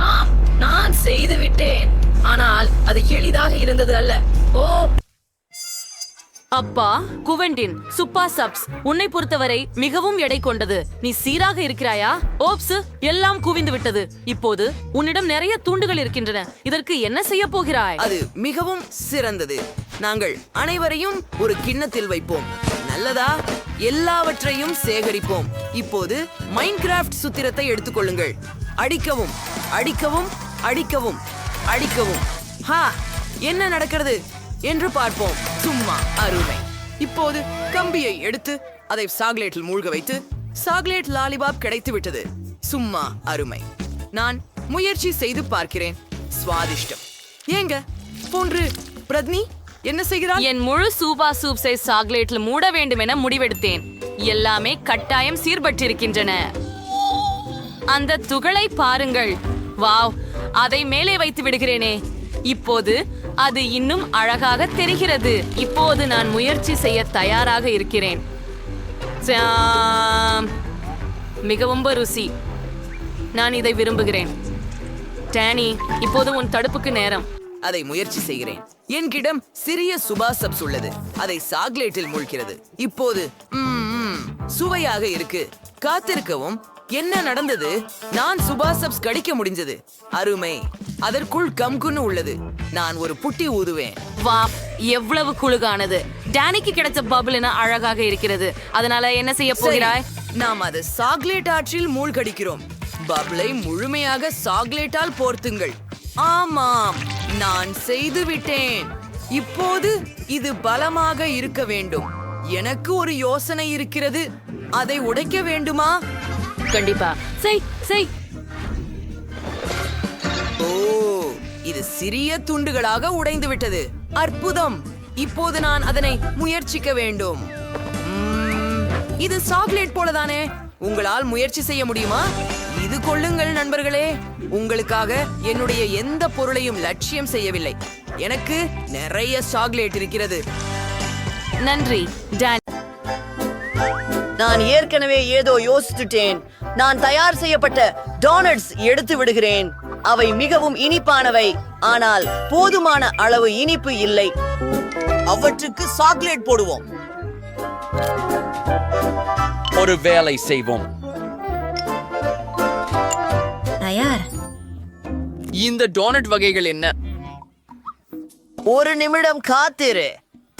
Speaker 3: ஆம், நான் செய்து விட்டேன். ஆனால் அது எளிதாக இருந்தது அல்ல. ஓ,
Speaker 1: அப்பா, குவென்டின், சுப்பா சப்ஸ் உன்னை பொறுத்தவரை மிகவும் எடை கொண்டது. நீ சீராக இருக்கிறாயா? ஓப்ஸ், எல்லாம் குவிந்து விட்டது. இப்போது உன்னிடம் நிறைய தூண்டுகள் இருக்கின்றன. இதற்கு என்ன செய்ய போகிறாய்?
Speaker 7: அது மிகவும் சிறந்தது. நாங்கள் அனைவரையும் ஒரு கிண்ணத்தில் வைப்போம். நல்லதா? எல்லாவற்றையும் சேகரிப்போம். இப்போது மைன்கிராஃப்ட் சூத்திரத்தை எடுத்துக்கொள்ளுங்கள். அடிக்கவும், அடிக்கவும், அடிக்கவும், அடிக்கவும். ஹா, என்ன நடக்கிறது என்று பார்ப்போம். சும்மா அருமை. இப்போது கம்பியை எடுத்து அதை சாக்லேட்டில் மூழ்க வைத்து சாக்லேட் லாலிபாப் கிடைத்து விட்டது. சும்மா அருமை. நான் முயற்சி செய்து பார்க்கிறேன். சுவாதிஷ்டம். ஏங்க போன்று பிரத்னி என்ன செய்கிறாய்?
Speaker 1: என் முழு சூபா சூப்ஸை சாக்லேட்ல மூட வேண்டும் என முடிவெடுத்தேன். எல்லாமே கட்டாயம் சீர்பட்டிருக்கின்றன. அந்த துகளை பாருங்கள். வாவ், அதை மேலே வைத்து விடுகிறேனே. இப்போது அது இன்னும் அழகாக தெரிகிறது. இப்போது நான் முயற்சி செய்ய தயாராக இருக்கிறேன். மிகவும் ருசி. நான் இதை விரும்புகிறேன். டேனி, இப்போது உன் தடுப்புக்கு நேரம்.
Speaker 7: அதை முயற்சி செய்கிறேன். என்கிடம் சிறிய சுபா சப்ஸ் உள்ளது. அதை சாக்லேட்டில் மூழ்கிறது. இப்போது சுவையாக இருக்கு. காத்திருக்கவும். என்ன நடந்தது? நான் சுபா சப்ஸ் கடிக்க முடிஞ்சது. அருமை, அதற்குள் கம்குன்னு உள்ளது. நான் ஒரு புட்டி ஊதுவேன்.
Speaker 4: வா, எவ்வளவு குளுகானது. டானிக்கு கிடைச்ச பபிள் என அழகாக இருக்கிறது. அதனால என்ன செய்ய போகிறாய்?
Speaker 7: நாம் அது சாக்லேட் ஆற்றில் மூழ்கடிக்கிறோம். பபிளை முழுமையாக சாக்லேட்டால் போர்த்துங்கள். ஆமாம், நான் செய்து விட்டேன். இப்போது இது பலமாக இருக்க வேண்டும். எனக்கு ஒரு யோசனை இருக்கிறது. அதை உடைக்க வேண்டுமா?
Speaker 4: கண்டிப்பா செய் செய்.
Speaker 7: ஓ, இது சிறிய துண்டுகளாக உடைந்து விட்டது. அற்புதம். இப்போது நான் அதனை முயற்சிக்க வேண்டும். இது சாக்லேட் போலதானே. உங்களால் முயற்சி செய்ய முடியுமா? இது கொள்ளுங்கள் நண்பர்களே. உங்களுக்காக என்னுடைய எந்த பொருளையும் லட்சியம் செய்யவில்லை. எனக்கு நிறைய சாக்லேட் இருக்கிறது.
Speaker 4: நன்றி டான்.
Speaker 11: நான் ஏற்கனவே ஏதோ யோசித்துட்டேன். நான் தயார் செய்யப்பட்ட டோனட்ஸ் எடுத்து விடுகிறேன். அவை மிகவும் இனிப்பானவை, ஆனால் போதுமான அளவு இனிப்பு இல்லை.
Speaker 10: அவற்றுக்கு சாக்லேட் போடுவோம். ஒரு வேலை செய்வோம்.
Speaker 9: தயார்.
Speaker 2: இந்த டோனட் வகைகள் என்ன?
Speaker 11: ஒரு நிமிடம் காத்திரு.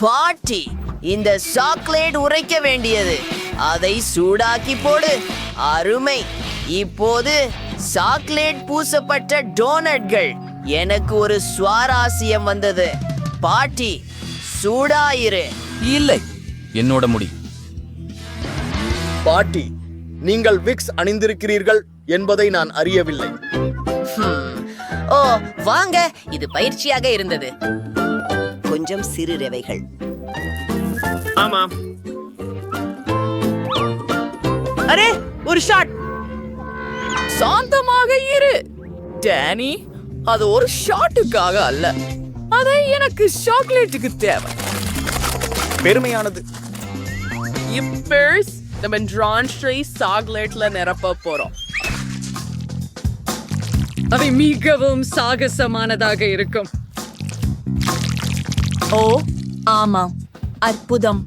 Speaker 11: பாட்டி, இந்த சாக்லேட் உரைக்க வேண்டியது. அதை சூடாக்கி போடு. அருமை. இப்போது சாக்லேட் பூசப்பட்ட டோனட்கள். எனக்கு ஒரு சுவாரஸ்யம் வந்தது. பாட்டி, சூடாயிரு.
Speaker 2: இல்லை, என்னோட முடி.
Speaker 12: பாட்டி, நீங்கள் விக்ஸ் அணிந்திருக்கிறீர்கள் என்பதை நான் அறியவில்லை.
Speaker 11: ஓ, வாங்க. இது பயிற்சியாக இருந்தது. கொஞ்சம் சிறு ரவைகள்.
Speaker 12: ஆமாம்.
Speaker 11: அரே, ஒரு ஷாட்.
Speaker 2: சாந்தமாக இரு டானி. அது ஒரு ஷாட்டுக்காக அல்ல, அதை எனக்கு சாக்லேட்டுக்கு தேவை.
Speaker 12: பெருமையானது.
Speaker 2: இப்போ நம்ம டிரான்ஸ்ட்ரை சாக்லேட்ல நிரப்ப போறோம்.
Speaker 3: அவை மிகவும் சாகசமானதாக இருக்கும்.
Speaker 4: ஓ ஆமாம், அற்புதம்.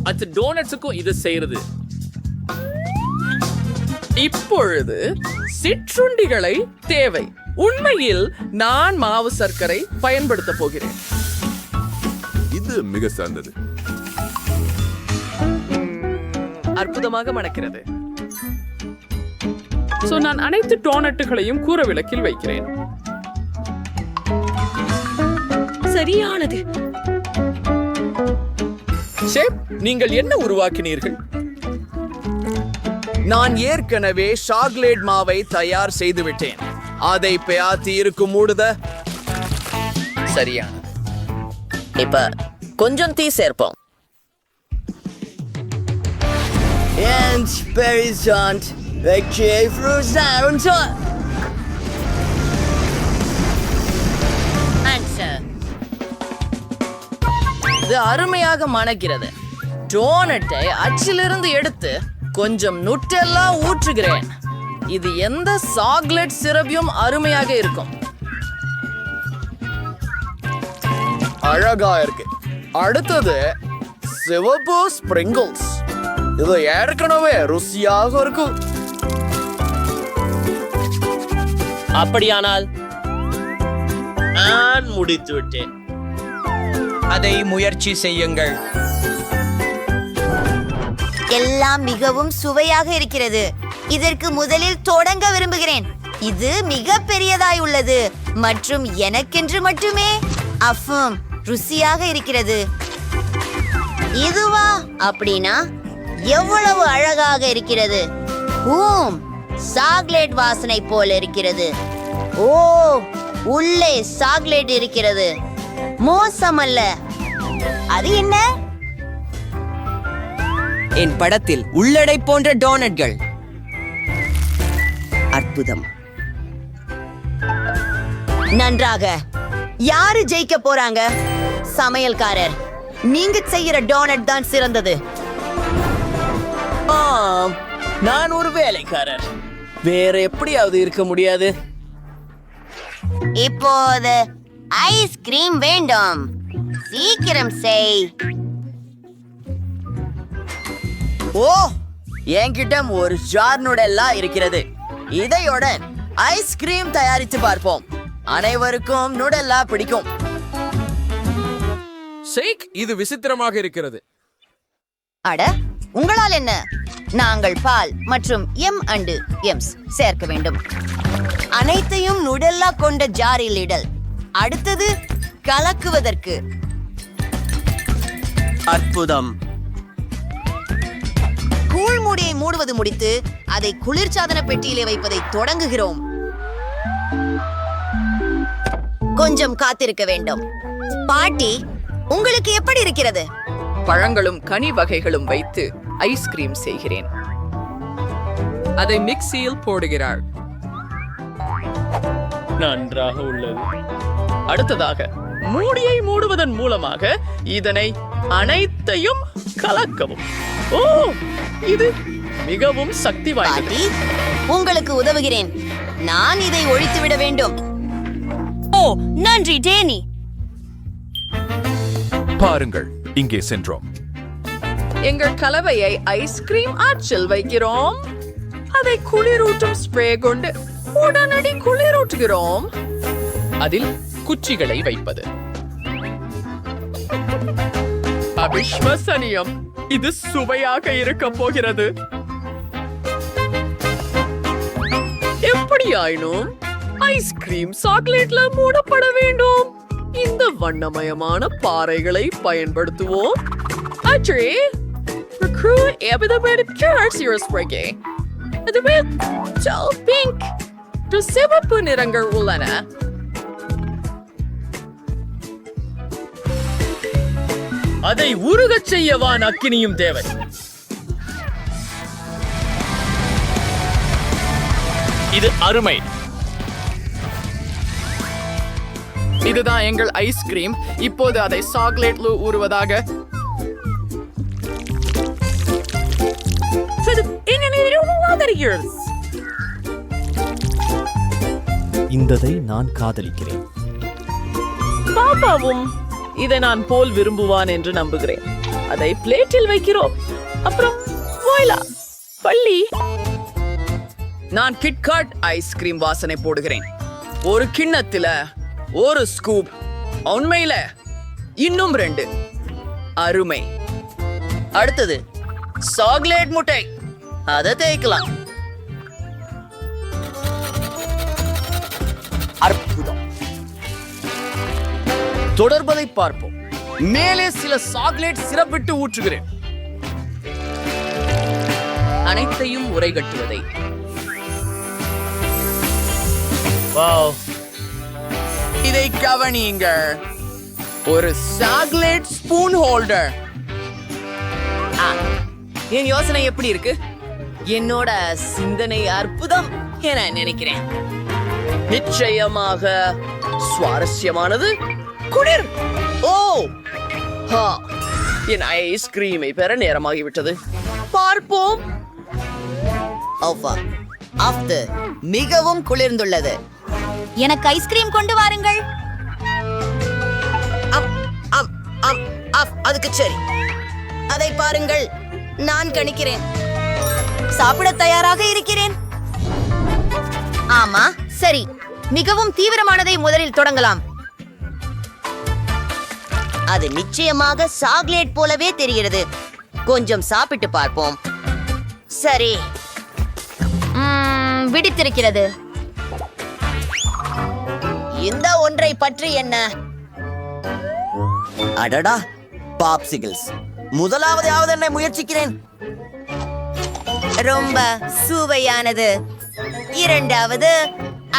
Speaker 2: அது டோனட்ஸுக்கும் இது செய்யறது. இப்பொழுது சிற்றுண்டிகளை தேவை. உண்மையில் நான் மாவு சர்க்கரை பயன்படுத்த போகிறேன்.
Speaker 8: இது மிக சிறந்தது.
Speaker 2: அற்புதமாக மணக்கிறது. சோ நான் அனைத்து டோனட்டுகளையும் கூர விளக்கில் வைக்கிறேன்.
Speaker 3: சரியானது.
Speaker 2: ஷேப், நீங்கள் என்ன உருவாக்கினீர்கள்?
Speaker 12: நான் ஏற்கனவே சாக்லேட் மாவை தயார் செய்து விட்டேன். அதை பியாத்தி இருக்கும் மூடுத.
Speaker 11: சரியானது. இப்ப கொஞ்சம் தீ சேர்ப்போம். இது அருமையாக மணக்கிறது. டோனட்டை அச்சிலிருந்து எடுத்து கொஞ்சம் நுட்டெல்லா ஊற்றுகிறேன். இது எந்த சாக்லேட் சிரப்பியும் அருமையாக இருக்கும்.
Speaker 12: அழகா இருக்கு. அடுத்தது சிவப்பு ஸ்பிரிங்கிள்ஸ். இது ஏற்கனவே ருசியாக இருக்கும்.
Speaker 10: அப்படியானால் நான் முடித்து விட்டேன். அதை முயற்சி செய்யுங்கள்.
Speaker 6: எல்லாம் மிகவும் சுவையாக இருக்கிறது. இதற்கு முதலில் தொடங்க விரும்புகிறேன். இது மிக பெரியதாய் உள்ளது மற்றும் எனக்கென்று மட்டுமே. அஃபம், ருசியாக இருக்கிறது. இதுவா? அப்படின்னா எவ்வளவு அழகாக இருக்கிறது. சாக்லேட் வாசனை போல இருக்கிறது. ஓ, உள்ளே சாக்லேட் இருக்கிறது. மோசமல்ல. அது என்ன?
Speaker 11: என் படத்தில் உள்ளடை போன்ற டோனட்கள். அற்புதம்.
Speaker 6: நன்றாக. யாரு ஜெயிக்க போறாங்க? சமையல்காரர், நீங்க செய்யற டோனட் தான் சிறந்தது.
Speaker 11: ஆம், நான் ஒரு வேலைக்காரர். வேற எப்படியாவது இருக்க முடியாது.
Speaker 6: இப்போது ஐஸ்கிரீம் வேண்டும். சீக்கிரம் செய்.
Speaker 11: ஓ, என்கிட்ட ஒரு ஜார் நுடெல்லா இருக்கிறது. இதையோட ஐஸ்கிரீம் தயாரித்து பார்ப்போம். அனைவருக்கும் நுடல்லா பிடிக்கும்.
Speaker 12: ஷேக், இது விசித்திரமாக இருக்கிறது.
Speaker 6: அட, உங்களால் என்ன? நாங்கள் பால் மற்றும் எம்ஸ் சேர்க்க வேண்டும். அனைத்தையும் நுடல்லா கொண்ட ஜாரில் இடல். அடுத்தது கலக்குவதற்கு.
Speaker 10: அற்புதம்.
Speaker 6: கூழ் மூடியை மூடுவது முடித்து அதை குளிர்சாதன பெட்டியிலே வைப்பதை தொடங்குகிறோம். கொஞ்சம் காத்திருக்க வேண்டும். பாட்டி, உங்களுக்கு எப்படி இருக்கிறது?
Speaker 2: பழங்களும் கனி வகைகளும் வைத்து ஐஸ்கிரீம் செய்கிறேன். அதை மிக்சியில் போடுகிறாள்.
Speaker 13: நன்றாக உள்ளது.
Speaker 2: அடுத்ததாக மூடியை மூடுவதன் மூலமாக இதனை அனைத்தையும் கலக்கவும். ஓ, இது மிகவும் சக்தி வாய்ந்தது.
Speaker 6: பாட்டி, உங்களுக்கு உதவுகிறேன். நான் இதை ஒழித்துவிட வேண்டும்.
Speaker 9: ஓ, நன்றி டேனி.
Speaker 8: பாருங்கள், இங்கே சென்றோம்.
Speaker 2: எங்கள் கலவையை ஐஸ்கிரீம் ஆற்றில் வைக்கிறோம். அதை குளிரூட்டும் ஸ்ப்ரே கொண்டு உடனடி குளிரூட்டுகிறோம். அதில் குச்சிகளை வைப்பது அவிஸ்வசனியம். இது சுவையாக இருக்க போகிறது. எப்படியாயினும் ஐஸ்கிரீம் சாக்லேட்ல மூடப்பட வேண்டும். இந்த வண்ணமயமான பாறைகளை பயன்படுத்துவோம். அச்சே, சிவப்பு நிறங்கள் உள்ளன.
Speaker 13: அதை உருகச் செய்யவான் அக்கினியும் தேவை. இது அருமை.
Speaker 2: இதுதான் எங்கள் ஐஸ்கிரீம். இப்போது அதை சாக்லேட்ல ஊறுவதாக.
Speaker 13: இந்ததை நான் காதலிக்கிறேன்.
Speaker 2: பாப்பாவும் இதை நான் போல் விரும்புவான் என்று நம்புகிறேன். அதை பிளேட்டில் வைக்கிறோம். அப்புறம் வாயிலா பள்ளி. நான் கிட்காட் ஐஸ்கிரீம் வாசனை போடுகிறேன். ஒரு கிண்ணத்துல ஒரு ஸ்கூப். உண்மையில இன்னும் 2. அருமை.
Speaker 11: அடுத்தது சாக்லேட் முட்டை. அதை தேய்க்கலாம்.
Speaker 12: அற்புதம். தொடர்பதை பார்ப்போம். மேலே சில சாக்லேட் சிரப்பிட்டு ஊற்றுகிறேன்.
Speaker 2: அனைத்தையும் உரைகட்டுவதை.
Speaker 13: வாவ்,
Speaker 12: இதை கவனியுங்கள். ஒரு சாக்லேட் ஸ்பூன் ஹோல்டர்.
Speaker 2: என் யோசனை எப்படி இருக்கு? என்னோட சிந்தனை அற்புதம் என நினைக்கிறேன்.
Speaker 12: நிச்சயமாக சுவாரஸ்யமானது. குளிர். ஓ, ஹா, என் ஐஸ்கிரீமை பெற நேரமாகிவிட்டது. பார்ப்போம்.
Speaker 6: மிகவும் குளிர்ந்துள்ளது. எனக்கு ஐஸ்கிரீம் கொண்டு வாருங்கள். அதுக்கு சரி. அதை பாருங்கள், நான் கணிக்கிறேன். சாப்பிட தயாராக இருக்கிறேன். ஆமா, சரி. மிகவும் தீவிரமானதை முதலில் தொடங்கலாம். அது நிச்சயமாக சாக்லேட் போலவே தெரிகிறது. கொஞ்சம் சாப்பிட்டு பார்ப்போம். சரி, விடுத்திருக்கிறது. இந்த ஒன்றை பற்றி என்ன?
Speaker 11: அடடா, பாப்சிகிள்ஸ். முதலாவதாவது என்னை முயற்சிக்கிறேன்.
Speaker 9: ரொம்ப சுவையானது. இரண்டாவது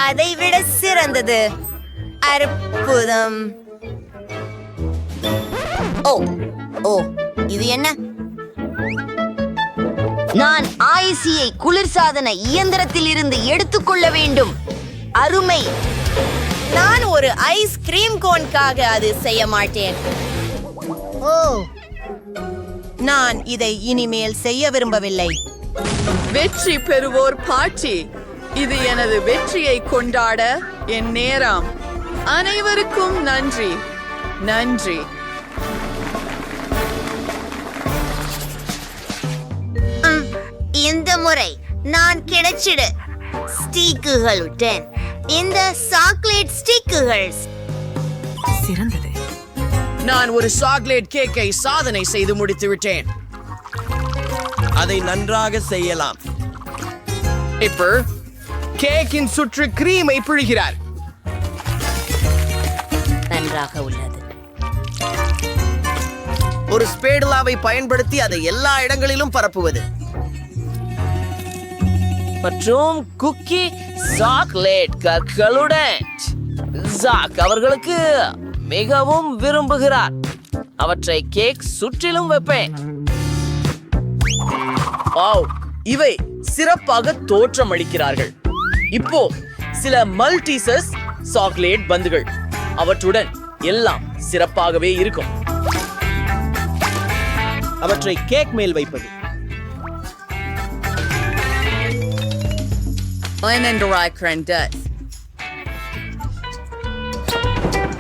Speaker 9: அதைவிட சிறந்தது. அற்புதம்.
Speaker 6: ஓ, இது என்ன? நான் ஐசியை குளிர்சாதன இயந்திரத்தில் இருந்து எடுத்துக்கொள்ள வேண்டும். அருமை.
Speaker 9: நான் ஒரு ஐஸ்கிரீம் கோனுக்காக அது செய்ய மாட்டேன். ஓ, நான் இதை இனிமேல் செய்ய விரும்பவில்லை.
Speaker 2: வெற்றி பெறுவோர் பாட்டி. இது எனது வெற்றியை கொண்டாட என் நேரம். அனைவருக்கும் நன்றி. நன்றி.
Speaker 9: இந்த முறை நான் கிடைச்சிடு.
Speaker 6: ஸ்டிக்குகளுடன் இந்த சாக்லேட் ஸ்டிக்குகள்
Speaker 3: சிறந்தது.
Speaker 11: நான் ஒரு சாக்லேட் கேக்கை சாதனை செய்து முடித்து விட்டேன்.
Speaker 10: அதை நன்றாக செய்யலாம்.
Speaker 11: இப்போ கேக்கின் சுற்று கிரீமை பிழிகிறார்.
Speaker 6: நன்றாக உள்ளது.
Speaker 11: ஒரு ஸ்பேடுலாவை பயன்படுத்தி அதை எல்லா இடங்களிலும் பரப்புவது.
Speaker 2: மற்றும் குக்கி சாக்லேட் கற்களுடன் ஜாக் அவர்களுக்கு மிகவும் விரும்புகிறார். அவற்றை கேக் சுற்றிலும் வைப்பேன்.
Speaker 11: வாவ், இவை சிறப்பாக தோற்றமளிக்கிறார்கள். இப்போ சில மல்டிசஸ் சாக்லேட் பந்துகள், அவற்றுடன் எல்லாம் சிறப்பாகவே இருக்கும்.
Speaker 10: அவற்றை கேக் மேல் வைப்பது.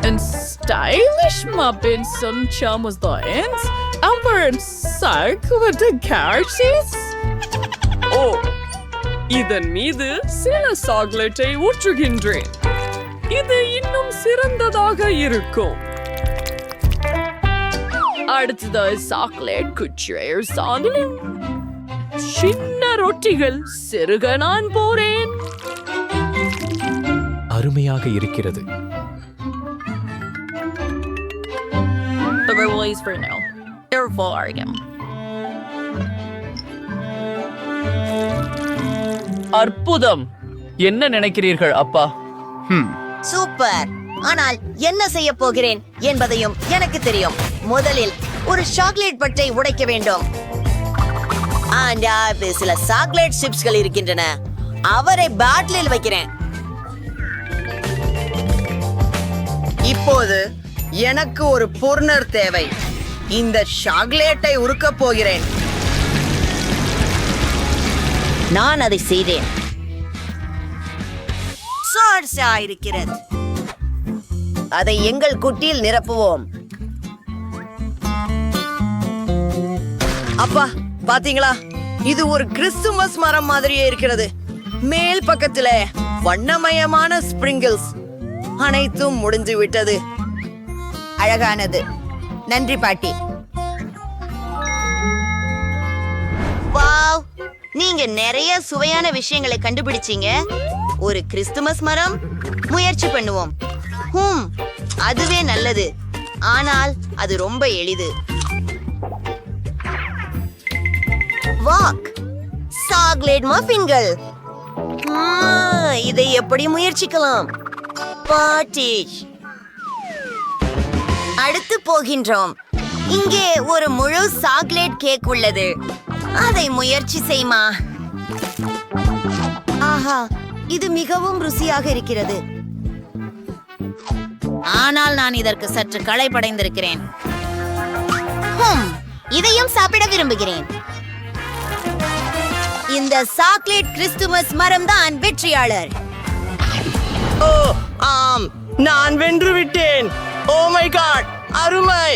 Speaker 2: En stylish muffins som charmos dagens. Aber en sak with the carrots.
Speaker 3: ஓ, இதன் மீது சில சாக்லேட்டை ஊற்றுகின்றேன். இது இன்னும் சிறந்ததாக இருக்கும். அடுத்தது சாக்லேட் குச்சியர் சாதனம். சின்ன ரொட்டிகள் சிறுக நான் போறேன்.
Speaker 13: அருமையாக இருக்கிறது.
Speaker 1: The release for now. They're volume.
Speaker 2: அற்புதம். என்ன நினைக்கிறீர்கள் அப்பா?
Speaker 6: சூப்பர். ஆனால் என்ன செய்ய போகிறேன் என்பதையும் எனக்கு தெரியும். முதலில் ஒரு சாக்லேட் பட்டை உடைக்க வேண்டும். சில சாக்லேட் சிப்ஸ்கள் இருக்கின்றன. அவரை பாட்டிலில் வைக்கிறேன்.
Speaker 11: இப்போது எனக்கு ஒரு பொர்னர் தேவை. இந்த சாக்லேட்டை உருக்கப் போகிறேன்.
Speaker 6: நான் அதை செய்தேன். இருக்கிறது. அதை எங்கள் குட்டியில் நிரப்புவோம்.
Speaker 11: அப்பா, பாத்தீங்களா? இது ஒரு கிறிஸ்துமஸ் மரம் மாதிரியே இருக்கிறது. மேல் பக்கத்துல வண்ணமயமான ஸ்பிரிங்கிள்ஸ். அனைத்தும் முடிந்து விட்டது.
Speaker 6: அழகானது. நன்றி பாட்டி. வாவ், நீங்க நிறைய சுவையான விஷயங்களை கண்டுபிடிச்சீங்க. ஒரு கிறிஸ்துமஸ் மரம் முயற்சி பண்ணுவோம். அதுவே நல்லது. ஆனால் அது ரொம்ப எளிது. வாக் சாக்லேட் மஃபின்கள். இதை எப்படி முயற்சிக்கலாம்? பாட்டிஷ். அடுத்து போகின்றோம். இங்கே ஒரு முழு சாக்லேட் கேக் உள்ளது. அதை முயற்சி செய்மா. ஆஹா, இது மிகவும் ருசியாக இருக்கிறது. ஆனால் நான் இதற்கு சற்று களைப்படைந்திருக்கிறேன். இதையும் சாப்பிட விரும்புகிறேன். இந்த சாக்லேட் கிறிஸ்துமஸ் மரம் தான் வெற்றியாளர்.
Speaker 11: ஓ ஆம், நான் வென்று விட்டேன். ஓ மை காட், அருமை.